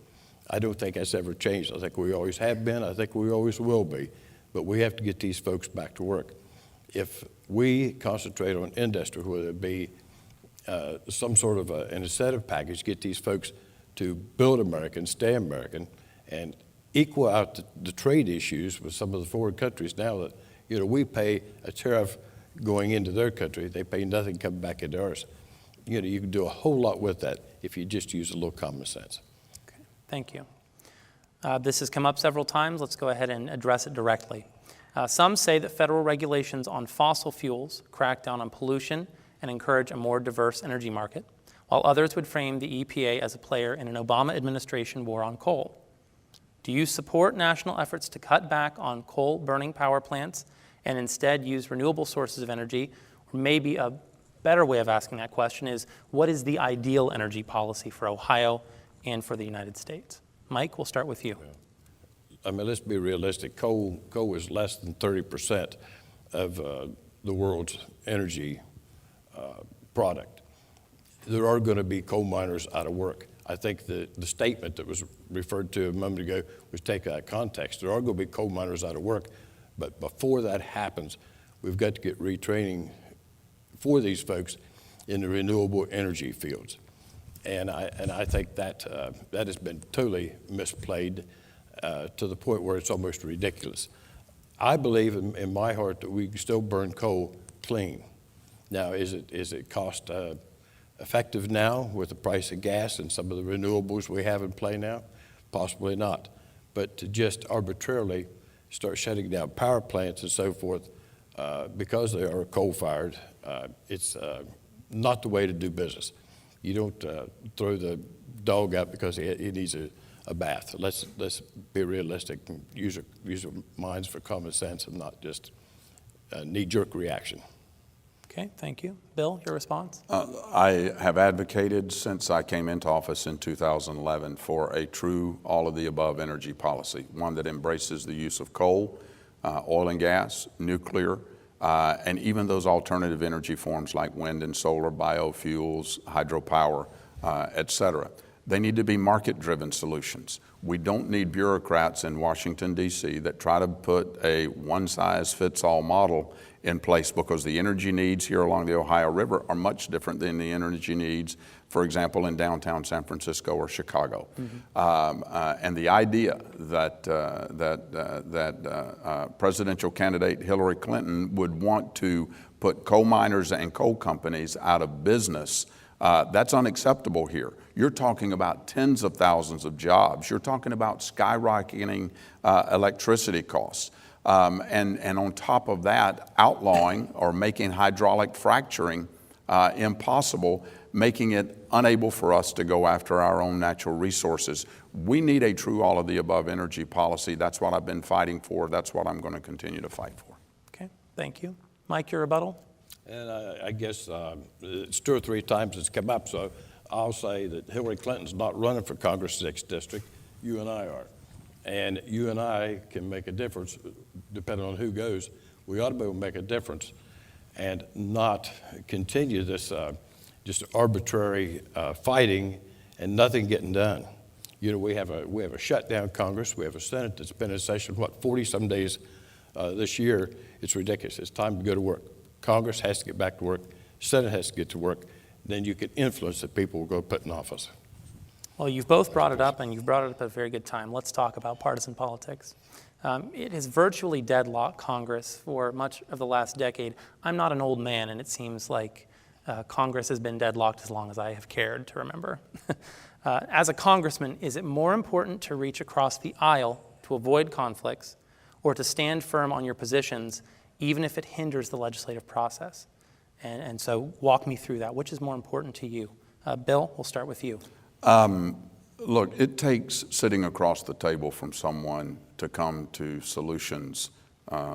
I don't think that's ever changed. I think we always have been. I think we always will be. But we have to get these folks back to work. If we concentrate on industry, whether it be some sort of an incentive package, get these folks to build American, stay American, and equal out the trade issues with some of the foreign countries now that, we pay a tariff going into their country. They pay nothing coming back into ours. You can do a whole lot with that if you just use a little common sense. Okay, thank you. This has come up several times. Let's go ahead and address it directly. Some say that federal regulations on fossil fuels crack down on pollution and encourage a more diverse energy market, while others would frame the EPA as a player in an Obama administration war on coal. Do you support national efforts to cut back on coal-burning power plants and instead use renewable sources of energy? Or maybe a better way of asking that question is, what is the ideal energy policy for Ohio and for the United States? Mike, we'll start with you. I mean, let's be realistic. Coal is less than 30% of the world's energy product. There are going to be coal miners out of work. I think the statement that was referred to a moment ago was taken out of context. There are going to be coal miners out of work, but before that happens, we've got to get retraining for these folks in the renewable energy fields. And I think that has been totally misplayed to the point where it's almost ridiculous. I believe in my heart that we can still burn coal clean. Now, is it cost effective now with the price of gas and some of the renewables we have in play now? Possibly not. But to just arbitrarily start shutting down power plants and so forth because they are coal-fired, it's not the way to do business. You don't throw the dog out because he needs a bath. Let's be realistic and use our minds for common sense and not just a knee-jerk reaction. Okay, thank you. Bill, your response? I have advocated since I came into office in 2011 for a true all-of-the-above energy policy, one that embraces the use of coal, oil and gas, nuclear, and even those alternative energy forms like wind and solar, biofuels, hydropower, et cetera. They need to be market-driven solutions. We don't need bureaucrats in Washington, D.C. that try to put a one-size-fits-all model in place, because the energy needs here along the Ohio River are much different than the energy needs, for example, in downtown San Francisco or Chicago. And the idea that presidential candidate Hillary Clinton would want to put coal miners and coal companies out of business, that's unacceptable here. You're talking about tens of thousands of jobs. You're talking about skyrocketing electricity costs. And on top of that, outlawing or making hydraulic fracturing impossible, making it unable for us to go after our own natural resources. We need a true all-of-the-above energy policy. That's what I've been fighting for. That's what I'm going to continue to fight for. Okay, thank you. Mike, your rebuttal? And I guess it's 2 or 3 times it's come up, so I'll say that Hillary Clinton's not running for Congress 6th District. You and I are. And you and I can make a difference, depending on who goes. We ought to be able to make a difference and not continue this just arbitrary fighting and nothing getting done. You know, we have a shutdown Congress. We have a Senate that's been in session, 40-some days this year. It's ridiculous. It's time to go to work. Congress has to get back to work. Senate has to get to work. Then you can influence the people we're going to put in office. Well, you've both brought it up, and you've brought it up at a very good time. Let's talk about partisan politics. It has virtually deadlocked Congress for much of the last decade. I'm not an old man, and it seems like Congress has been deadlocked as long as I have cared to remember. As a congressman, is it more important to reach across the aisle to avoid conflicts, or to stand firm on your positions, even if it hinders the legislative process? And so walk me through that. Which is more important to you? Bill, we'll start with you. Look, it takes sitting across the table from someone to come to solutions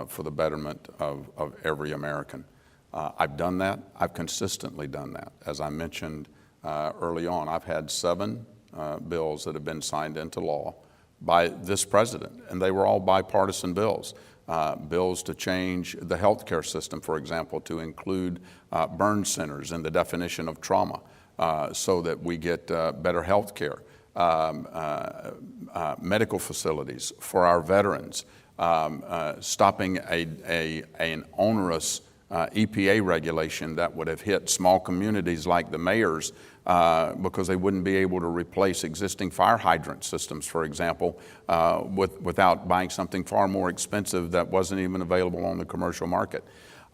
for the betterment of every American. I've done that. I've consistently done that. As I mentioned early on, I've had 7 bills that have been signed into law by this president, and they were all bipartisan bills. Bills to change the healthcare system, for example, to include burn centers in the definition of trauma, so that we get better health care, medical facilities for our veterans, stopping an onerous EPA regulation that would have hit small communities like the mayor's because they wouldn't be able to replace existing fire hydrant systems, for example, without buying something far more expensive that wasn't even available on the commercial market.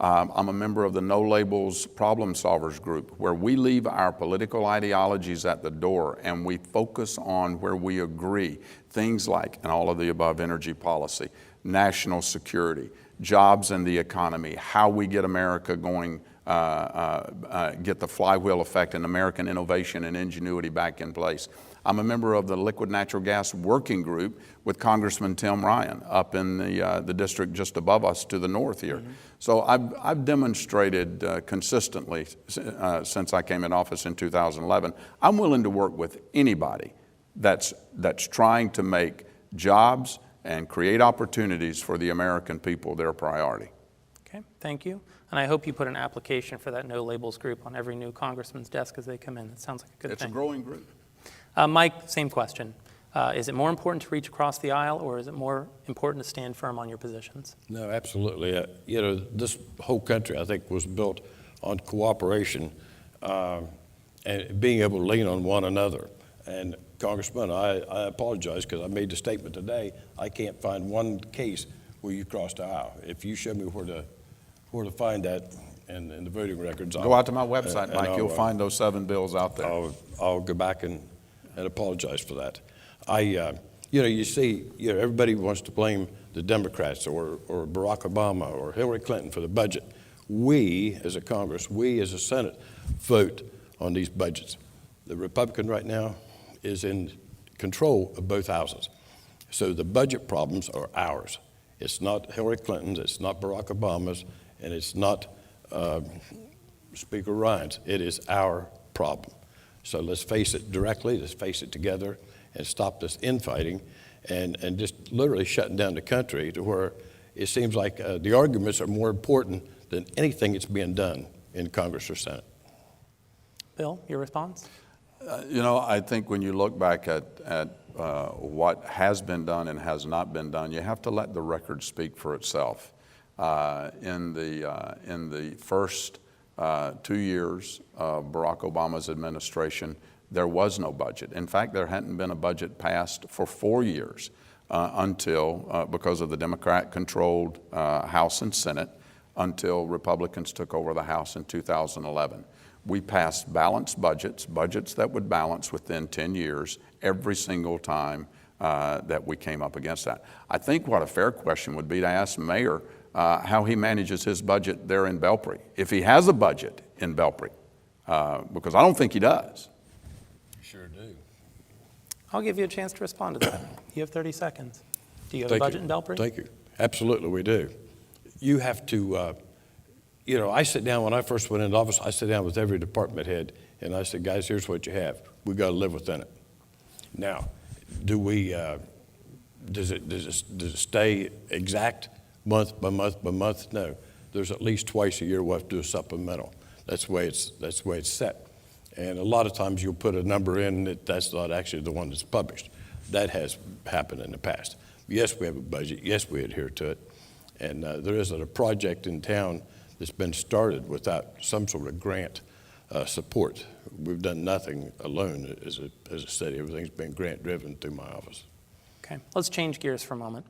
I'm a member of the No Labels Problem Solvers group, where we leave our political ideologies at the door and we focus on where we agree. Things like an all-of-the-above energy policy, national security, jobs and the economy, how we get America going, get the flywheel effect and American innovation and ingenuity back in place. I'm a member of the Liquid Natural Gas Working Group with Congressman Tim Ryan up in the district just above us to the north here. Mm-hmm. So I've demonstrated consistently since I came in office in 2011, I'm willing to work with anybody that's trying to make jobs and create opportunities for the American people their priority. Okay, thank you. And I hope you put an application for that No Labels group on every new congressman's desk as they come in. It sounds like a good thing. It's a growing group. Mike, same question. Is it more important to reach across the aisle, or is it more important to stand firm on your positions? No, absolutely. This whole country, I think, was built on cooperation and being able to lean on one another. And Congressman, I apologize because I made the statement today. I can't find one case where you crossed the aisle. If you show me where to find that in the voting records, go out to my website, Mike. You'll find those 7 bills out there. I'll go back and apologize for that. You see, everybody wants to blame the Democrats or Barack Obama or Hillary Clinton for the budget. We, as a Congress, we as a Senate, vote on these budgets. The Republican right now is in control of both houses. So the budget problems are ours. It's not Hillary Clinton's, it's not Barack Obama's, and it's not Speaker Ryan's. It is our problem. So let's face it directly, let's face it together, and stop this infighting and just literally shutting down the country to where it seems like the arguments are more important than anything that's being done in Congress or Senate. Bill, your response? I think when you look back at what has been done and has not been done, you have to let the record speak for itself. In the first 2 years of Barack Obama's administration, there was no budget. In fact, there hadn't been a budget passed for 4 years until, because of the Democrat-controlled House and Senate, until Republicans took over the House in 2011. We passed balanced budgets that would balance within 10 years every single time that we came up against that. I think what a fair question would be to ask the mayor how he manages his budget there in Belpre, if he has a budget in Belpre, because I don't think he does. Sure do. I'll give you a chance to respond to that. You have 30 seconds. Do you have a budget in Belpre? Thank you. Absolutely, we do. You have to, I sit down, when I first went into office, I sit down with every department head, and I said, guys, here's what you have. We've got to live within it. Now, do we, does it stay exact month by month by month? No. There's at least twice a year we'll have to do a supplemental. That's the way it's set. And a lot of times you'll put a number in that's not actually the one that's published. That has happened in the past. Yes, we have a budget. Yes, we adhere to it. And there isn't a project in town that's been started without some sort of grant support. We've done nothing alone as a city. Everything's been grant-driven through my office. Okay, let's change gears for a moment.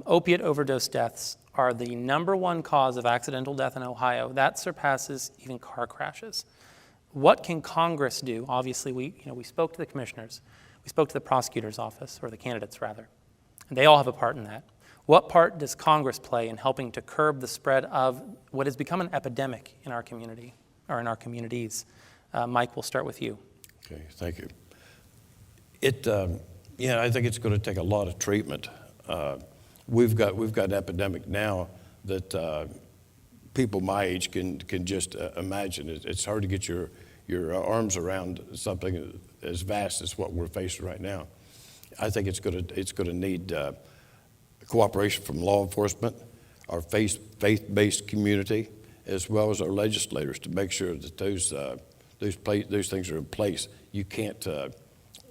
Opiate overdose deaths are the #1 cause of accidental death in Ohio. That surpasses even car crashes. What can Congress do? Obviously, we spoke to the commissioners. We spoke to the prosecutor's office, or the candidates rather, and they all have a part in that. What part does Congress play in helping to curb the spread of what has become an epidemic in our community, or in our communities? Mike, we'll start with you. Okay, thank you. I think it's going to take a lot of treatment. We've got an epidemic now that people my age can just imagine. It's hard to get your arms around something as vast as what we're facing right now. I think it's going to need cooperation from law enforcement, our faith-based community, as well as our legislators to make sure that those things are in place. You can't,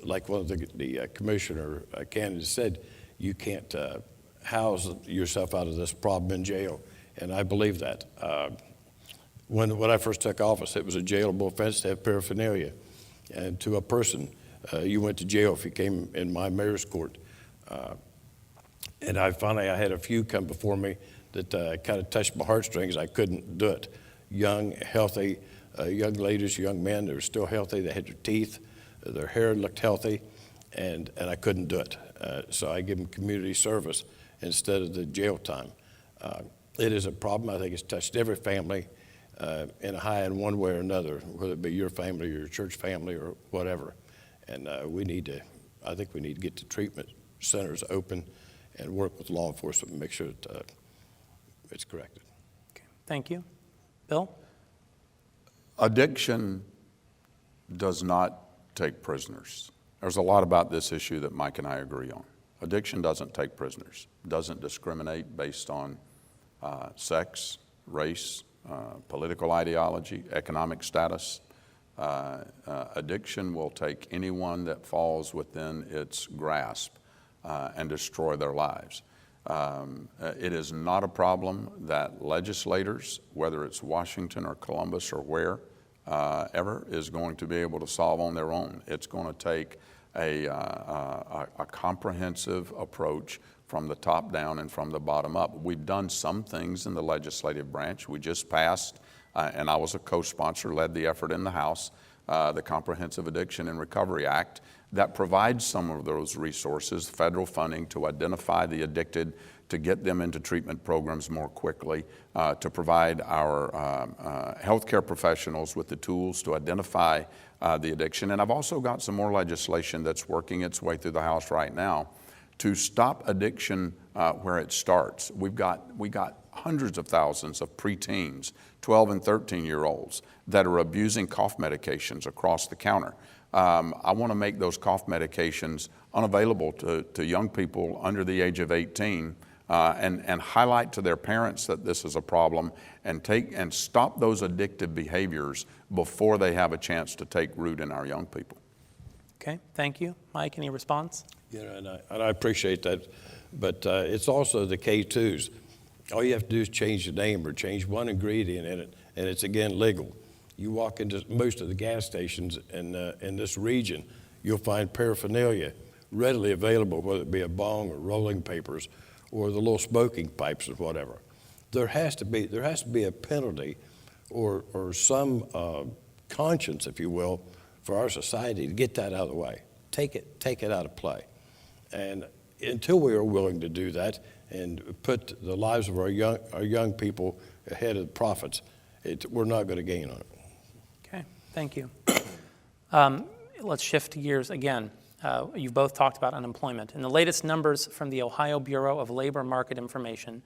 like one of the commissioner candidates said, you can't house yourself out of this problem in jail, and I believe that. When I first took office, it was a jailable offense to have paraphernalia, and to a person, you went to jail if you came in my mayor's court. And I had a few come before me that kind of touched my heartstrings. I couldn't do it. Young, healthy, young ladies, young men, they were still healthy. They had their teeth, their hair looked healthy, and I couldn't do it. So I give them community service instead of the jail time. It is a problem. I think it's touched every family in Ohio in one way or another, whether it be your family or your church family or whatever. And I think we need to get the treatment centers open and work with law enforcement and make sure that it's corrected. Okay. Thank you. Bill? Addiction does not take prisoners. There's a lot about this issue that Mike and I agree on. Addiction doesn't take prisoners, doesn't discriminate based on sex, race, political ideology, economic status. Addiction will take anyone that falls within its grasp and destroy their lives. It is not a problem that legislators, whether it's Washington or Columbus or wherever, is going to be able to solve on their own. It's going to take a comprehensive approach from the top down and from the bottom up. We've done some things in the legislative branch. We just passed, and I was a co-sponsor, led the effort in the House, the Comprehensive Addiction and Recovery Act, that provides some of those resources, federal funding to identify the addicted, to get them into treatment programs more quickly, to provide our healthcare professionals with the tools to identify the addiction. And I've also got some more legislation that's working its way through the House right now to stop addiction where it starts. We got hundreds of thousands of preteens, 12 and 13-year-olds that are abusing cough medications across the counter. I want to make those cough medications unavailable to young people under the age of 18 and highlight to their parents that this is a problem and stop those addictive behaviors before they have a chance to take root in our young people. Okay, thank you. Mike, any response? Yeah, and I appreciate that, but it's also the K2s. All you have to do is change the name or change one ingredient in it, and it's again legal. You walk into most of the gas stations in this region, you'll find paraphernalia readily available, whether it be a bong or rolling papers or the little smoking pipes or whatever. There has to be a penalty or some conscience, if you will, for our society to get that out of the way. Take it out of play. And until we are willing to do that and put the lives of our young people ahead of the profits, we're not going to gain on it. Okay, thank you. Let's shift gears again. You've both talked about unemployment. In the latest numbers from the Ohio Bureau of Labor Market Information,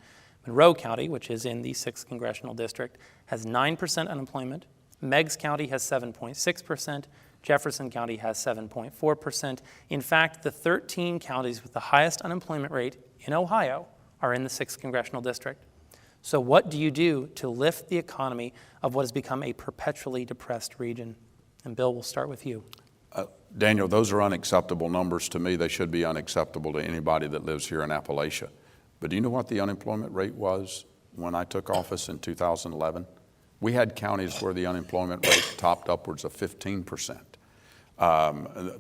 Monroe County, which is in the 6th Congressional District, has 9% unemployment. Meigs County has 7.6%. Jefferson County has 7.4%. In fact, the 13 counties with the highest unemployment rate in Ohio are in the 6th Congressional District. So what do you do to lift the economy of what has become a perpetually depressed region? And Bill, we'll start with you. Daniel, those are unacceptable numbers to me. They should be unacceptable to anybody that lives here in Appalachia. But do you know what the unemployment rate was when I took office in 2011? We had counties where the unemployment rate topped upwards of 15%.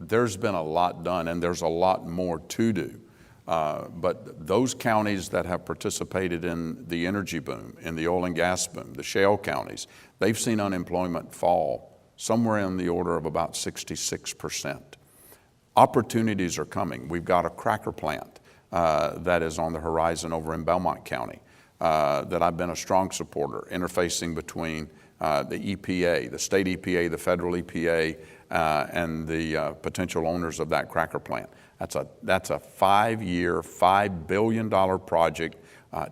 There's been a lot done, and there's a lot more to do. But those counties that have participated in the energy boom, in the oil and gas boom, the shale counties, they've seen unemployment fall somewhere in the order of about 66%. Opportunities are coming. We've got a cracker plant that is on the horizon over in Belmont County that I've been a strong supporter, interfacing between the EPA, the state EPA, the federal EPA, and the potential owners of that cracker plant. That's a 5-year, $5 billion project,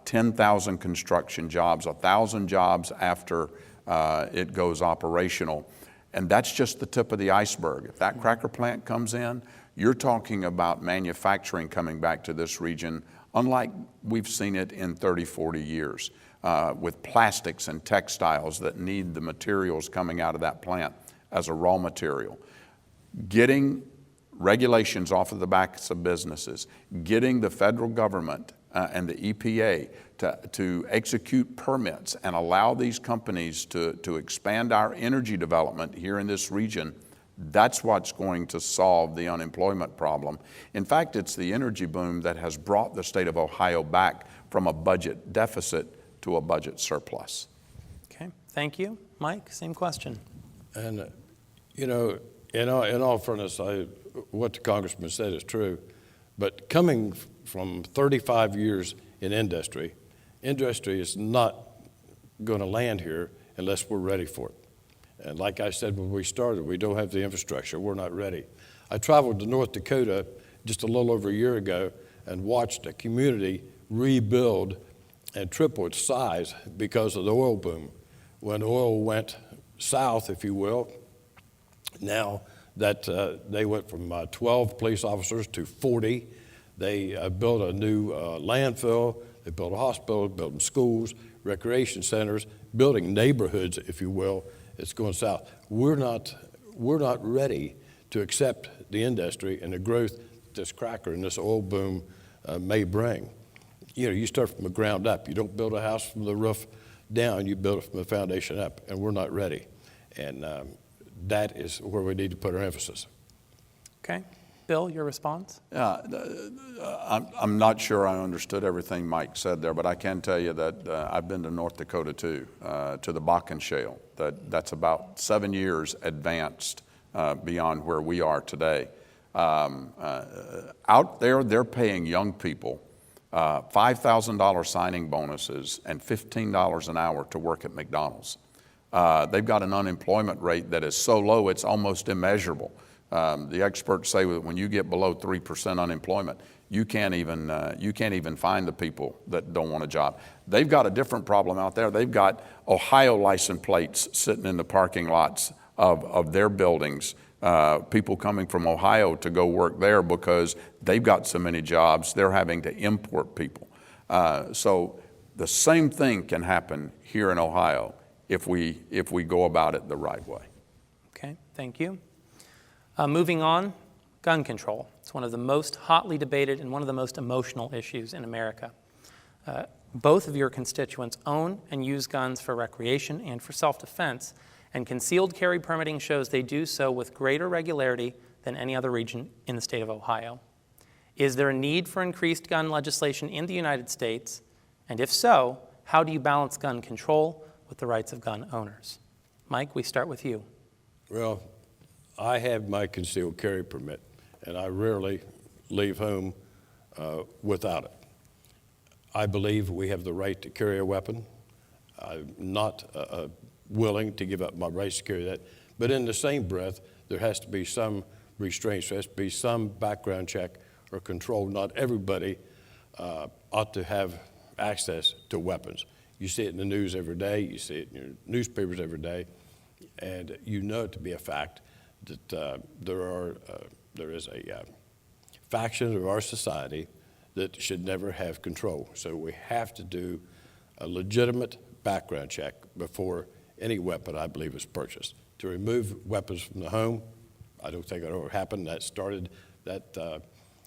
10,000 construction jobs, 1,000 jobs after it goes operational. And that's just the tip of the iceberg. If that cracker plant comes in, you're talking about manufacturing coming back to this region unlike we've seen it in 30, 40 years, with plastics and textiles that need the materials coming out of that plant as a raw material. Getting regulations off of the backs of businesses, getting the federal government and the EPA to execute permits and allow these companies to expand our energy development here in this region, that's what's going to solve the unemployment problem. In fact, it's the energy boom that has brought the state of Ohio back from a budget deficit to a budget surplus. Okay, thank you. Mike, same question. And, you know, in all fairness, what the congressman said is true, but coming from 35 years in industry is not going to land here unless we're ready for it. And like I said when we started, we don't have the infrastructure. We're not ready. I traveled to North Dakota just a little over a year ago and watched a community rebuild and triple its size because of the oil boom. When oil went south, if you will, now that they went from 12 police officers to 40. They built a new landfill. They built a hospital, building schools, recreation centers, building neighborhoods, if you will. It's going south. We're not ready to accept the industry and the growth this cracker and this oil boom may bring. You know, you start from the ground up. You don't build a house from the roof down. You build it from the foundation up, and we're not ready. And that is where we need to put our emphasis. Okay. Bill, your response? I'm not sure I understood everything Mike said there, but I can tell you that I've been to North Dakota too, to the Bakken Shale That's about 7 years advanced beyond where we are today. Out there, they're paying young people $5,000 signing bonuses and $15 an hour to work at McDonald's. They've got an unemployment rate that is so low it's almost immeasurable. The experts say that when you get below 3% unemployment, you can't even find the people that don't want a job. They've got a different problem out there. They've got Ohio license plates sitting in the parking lots of their buildings. People coming from Ohio to go work there because they've got so many jobs, they're having to import people. So the same thing can happen here in Ohio if we go about it the right way. Okay, thank you. Moving on, gun control. It's one of the most hotly debated and one of the most emotional issues in America. Both of your constituents own and use guns for recreation and for self-defense, and concealed carry permitting shows they do so with greater regularity than any other region in the state of Ohio. Is there a need for increased gun legislation in the United States? And if so, how do you balance gun control with the rights of gun owners? Mike, we start with you. Well, I have my concealed carry permit, and I rarely leave home without it. I believe we have the right to carry a weapon. I'm not willing to give up my rights to carry that. But in the same breath, there has to be some restraints. There has to be some background check or control. Not everybody ought to have access to weapons. You see it in the news every day. You see it in your newspapers every day. And you know it to be a fact that there is a faction of our society that should never have control. So we have to do a legitimate background check before any weapon, I believe, is purchased. To remove weapons from the home, I don't think it'll ever happen. That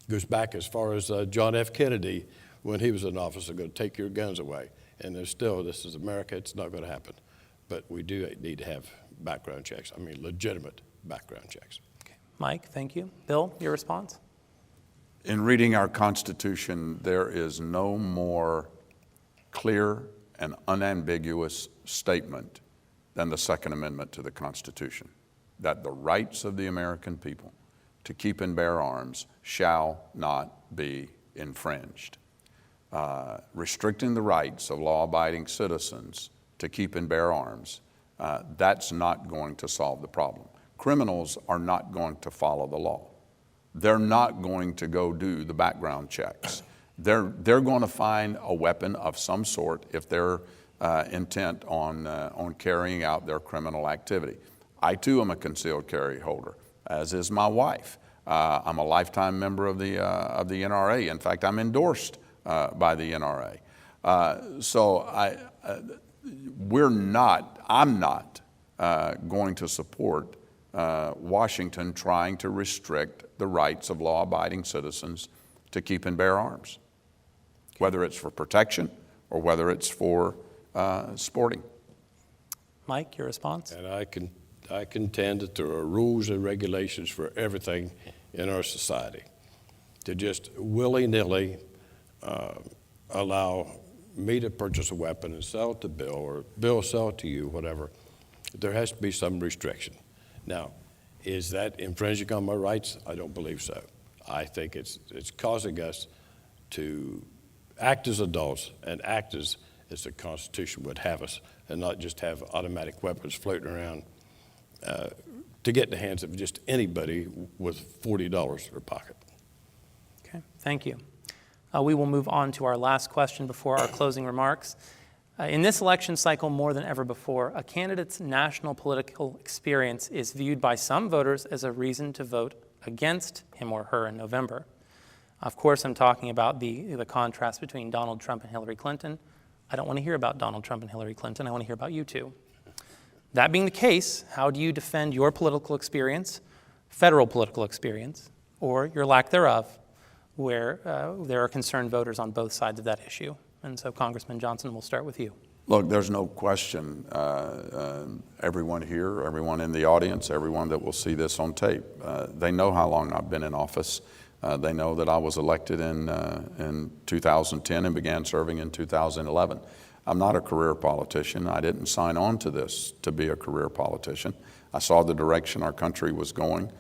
goes back as far as John F. Kennedy, when he was in office, they're going to take your guns away. And there's still, this is America, it's not going to happen. But we do need to have background checks, legitimate background checks. Okay. Mike, thank you. Bill, your response? In reading our Constitution, there is no more clear and unambiguous statement than the Second Amendment to the Constitution, that the rights of the American people to keep and bear arms shall not be infringed. Restricting the rights of law-abiding citizens to keep and bear arms, that's not going to solve the problem. Criminals are not going to follow the law. They're not going to go do the background checks. They're going to find a weapon of some sort if they're intent on carrying out their criminal activity. I too am a concealed carry holder, as is my wife. I'm a lifetime member of the NRA. In fact, I'm endorsed by the NRA. I'm not going to support Washington trying to restrict the rights of law-abiding citizens to keep and bear arms, whether it's for protection or whether it's for sporting. Mike, your response? And I contend that there are rules and regulations for everything in our society. To just willy-nilly allow me to purchase a weapon and sell it to Bill, or Bill sell it to you, whatever, there has to be some restriction. Now, is that infringing on my rights? I don't believe so. I think it's causing us to act as adults and act as the Constitution would have us, and not just have automatic weapons floating around to get in the hands of just anybody with $40 in their pocket. Okay, thank you. We will move on to our last question before our closing remarks. In this election cycle, more than ever before, a candidate's national political experience is viewed by some voters as a reason to vote against him or her in November. Of course, I'm talking about the contrast between Donald Trump and Hillary Clinton. I don't want to hear about Donald Trump and Hillary Clinton. I want to hear about you two. That being the case, how do you defend your political experience, federal political experience, or your lack thereof, where there are concerned voters on both sides of that issue? And so, Congressman Johnson, we'll start with you. Look, there's no question, everyone here, everyone in the audience, everyone that will see this on tape, they know how long I've been in office. They know that I was elected in 2010 and began serving in 2011. I'm not a career politician. I didn't sign on to this to be a career politician. I saw the direction our country was going,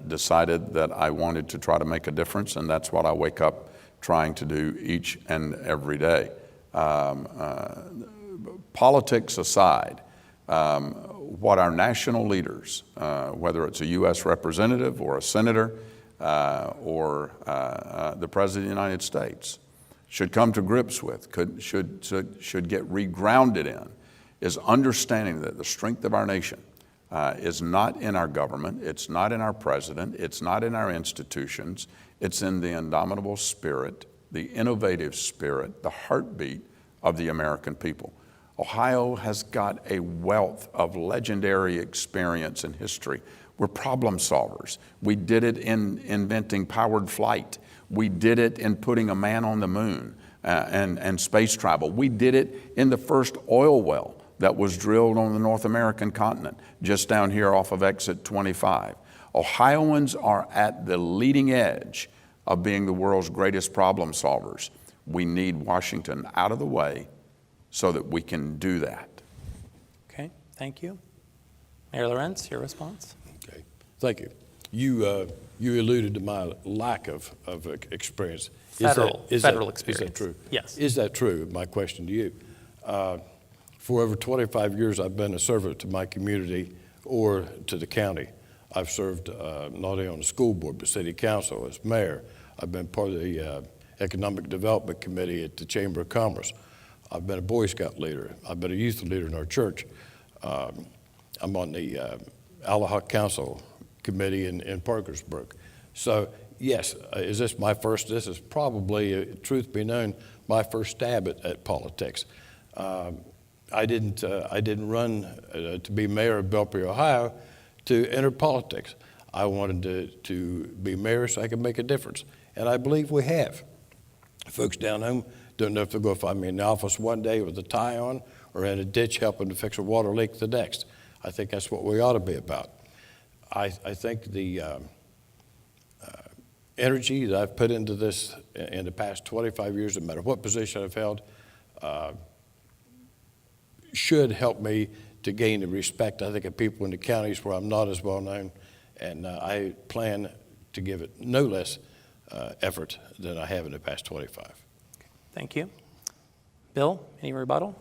decided that I wanted to try to make a difference, and that's what I wake up trying to do each and every day. Politics aside, what our national leaders, whether it's a U.S. representative or a senator or the President of the United States, should come to grips with, should get regrounded in, is understanding that the strength of our nation is not in our government, it's not in our president, it's not in our institutions, it's in the indomitable spirit, the innovative spirit, the heartbeat of the American people. Ohio has got a wealth of legendary experience and history. We're problem solvers. We did it in inventing powered flight. We did it in putting a man on the moon and space travel. We did it in the first oil well that was drilled on the North American continent, just down here off of exit 25. Ohioans are at the leading edge of being the world's greatest problem solvers. We need Washington out of the way so that we can do that. Okay, thank you. Mayor Lorenz, your response? Okay, thank you. You alluded to my lack of experience. Federal experience. Is that true? Yes. Is that true? My question to you. For over 25 years, I've been a servant to my community or to the county. I've served not only on the school board, but city council as mayor. I've been part of the Economic Development Committee at the Chamber of Commerce. I've been a Boy Scout leader. I've been a youth leader in our church. I'm on the Aloha Council Committee in Parkersburg. So yes, this is probably, truth be known, my first stab at politics. I didn't run to be mayor of Belpre, Ohio to enter politics. I wanted to be mayor so I could make a difference. And I believe we have. Folks down home don't know if they'll go find me in the office one day with a tie on or in a ditch helping to fix a water leak the next. I think that's what we ought to be about. I think the energy that I've put into this in the past 25 years, no matter what position I've held, should help me to gain the respect, I think, of people in the counties where I'm not as well known, and I plan to give it no less effort than I have in the past 25. Thank you. Bill, any rebuttal?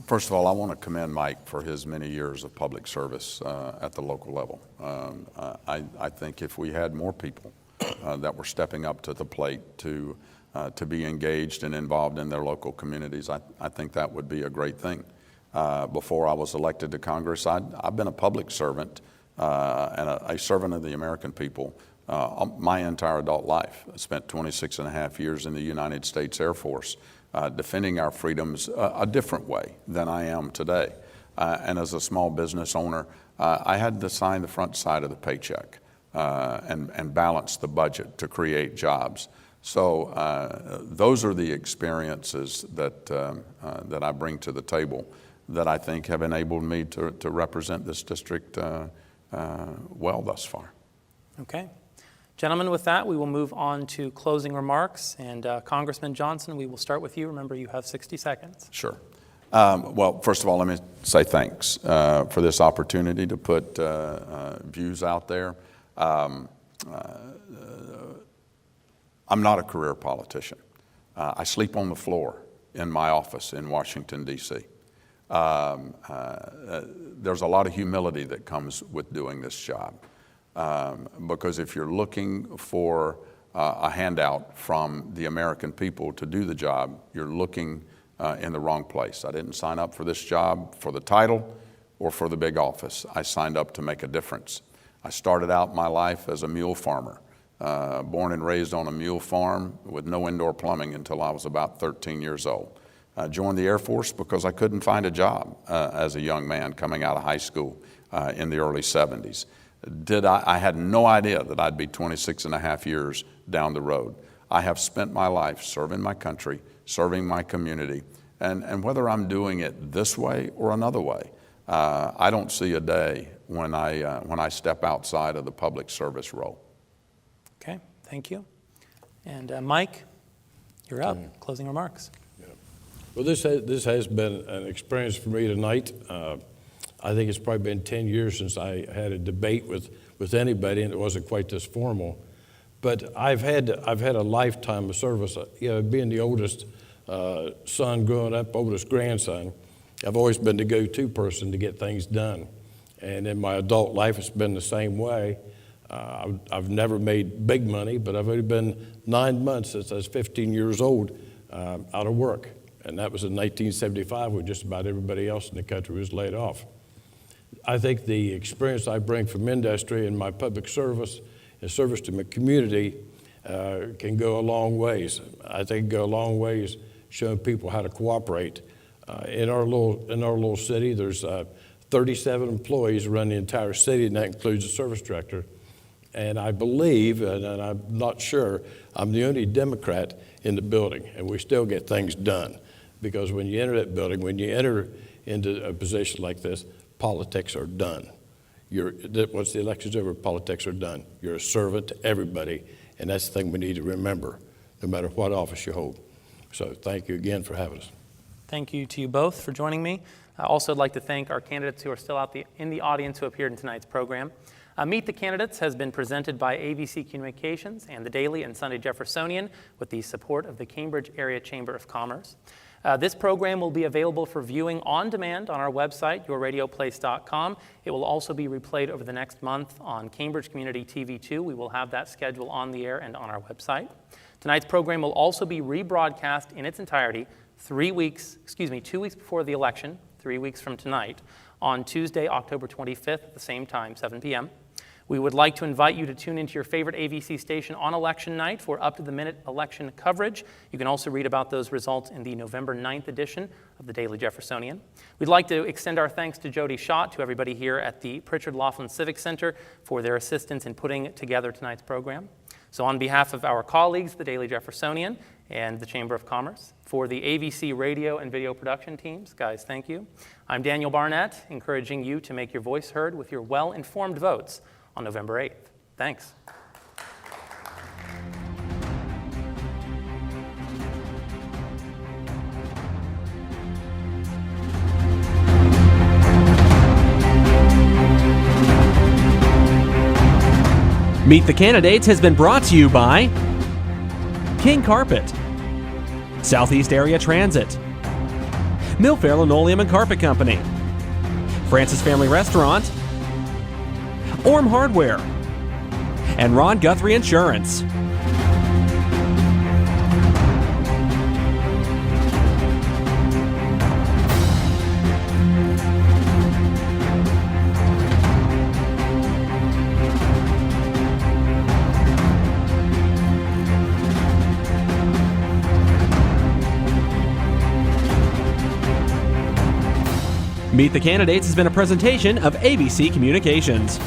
First of all, I want to commend Mike for his many years of public service at the local level. I think if we had more people that were stepping up to the plate to be engaged and involved in their local communities, I think that would be a great thing. Before I was elected to Congress, I've been a public servant and a servant of the American people my entire adult life. I spent 26 and a half years in the United States Air Force defending our freedoms a different way than I am today. And as a small business owner, I had to sign the front side of the paycheck and balance the budget to create jobs. So those are the experiences that I bring to the table that I think have enabled me to represent this district well thus far. Okay. Gentlemen, with that, we will move on to closing remarks. And Congressman Johnson, we will start with you. Remember, you have 60 seconds. Sure. Well, first of all, let me say thanks for this opportunity to put views out there. I'm not a career politician. I sleep on the floor in my office in Washington, D.C. There's a lot of humility that comes with doing this job. Because if you're looking for a handout from the American people to do the job, you're looking in the wrong place. I didn't sign up for this job for the title or for the big office. I signed up to make a difference. I started out my life as a mule farmer, born and raised on a mule farm with no indoor plumbing until I was about 13 years old. I joined the Air Force because I couldn't find a job as a young man coming out of high school in the early 70s. I had no idea that I'd be 26 and a half years down the road. I have spent my life serving my country, serving my community, and whether I'm doing it this way or another way, I don't see a day when I step outside of the public service role. Okay, thank you. And Mike? You're up. Closing remarks. Well, this has been an experience for me tonight. I think it's probably been 10 years since I had a debate with anybody, and it wasn't quite this formal. But I've had a lifetime of service. Being the oldest son growing up, oldest grandson, I've always been the go-to person to get things done. And in my adult life, it's been the same way. I've never made big money, but I've only been 9 months since I was 15 years old out of work. And that was in 1975 when just about everybody else in the country was laid off. I think the experience I bring from industry and my public service and service to my community can go a long ways. I think go a long ways showing people how to cooperate. In our little city, there's 37 employees run the entire city, and that includes the service director. And I believe, and I'm not sure, I'm the only Democrat in the building, and we still get things done. Because when you enter that building, when you enter into a position like this, politics are done. Once the election's over, politics are done. You're a servant to everybody, and that's the thing we need to remember, no matter what office you hold. So thank you again for having us. Thank you to you both for joining me. I also would like to thank our candidates who are still in the audience who appeared in tonight's program. Meet the Candidates has been presented by ABC Communications and the Daily and Sunday Jeffersonian with the support of the Cambridge Area Chamber of Commerce. This program will be available for viewing on demand on our website, yourradioplace.com. It will also be replayed over the next month on Cambridge Community TV2. We will have that schedule on the air and on our website. Tonight's program will also be rebroadcast in its entirety 2 weeks before the election, 3 weeks from tonight, on Tuesday, October 25th at the same time, 7 p.m. We would like to invite you to tune into your favorite AVC station on election night for up-to-the-minute election coverage. You can also read about those results in the November 9th edition of the Daily Jeffersonian. We'd like to extend our thanks to Jody Schott, to everybody here at the Pritchard Laughlin Civic Center for their assistance in putting together tonight's program. So on behalf of our colleagues, the Daily Jeffersonian and the Chamber of Commerce, for the AVC radio and video production teams, guys, thank you. I'm Daniel Barnett, encouraging you to make your voice heard with your well-informed votes on November 8th. Thanks. Meet the Candidates has been brought to you by King Carpet, Southeast Area Transit, Millfair Linoleum and Carpet Company, Francis Family Restaurant, Orm Hardware, and Ron Guthrie Insurance. Meet the Candidates has been a presentation of ABC Communications.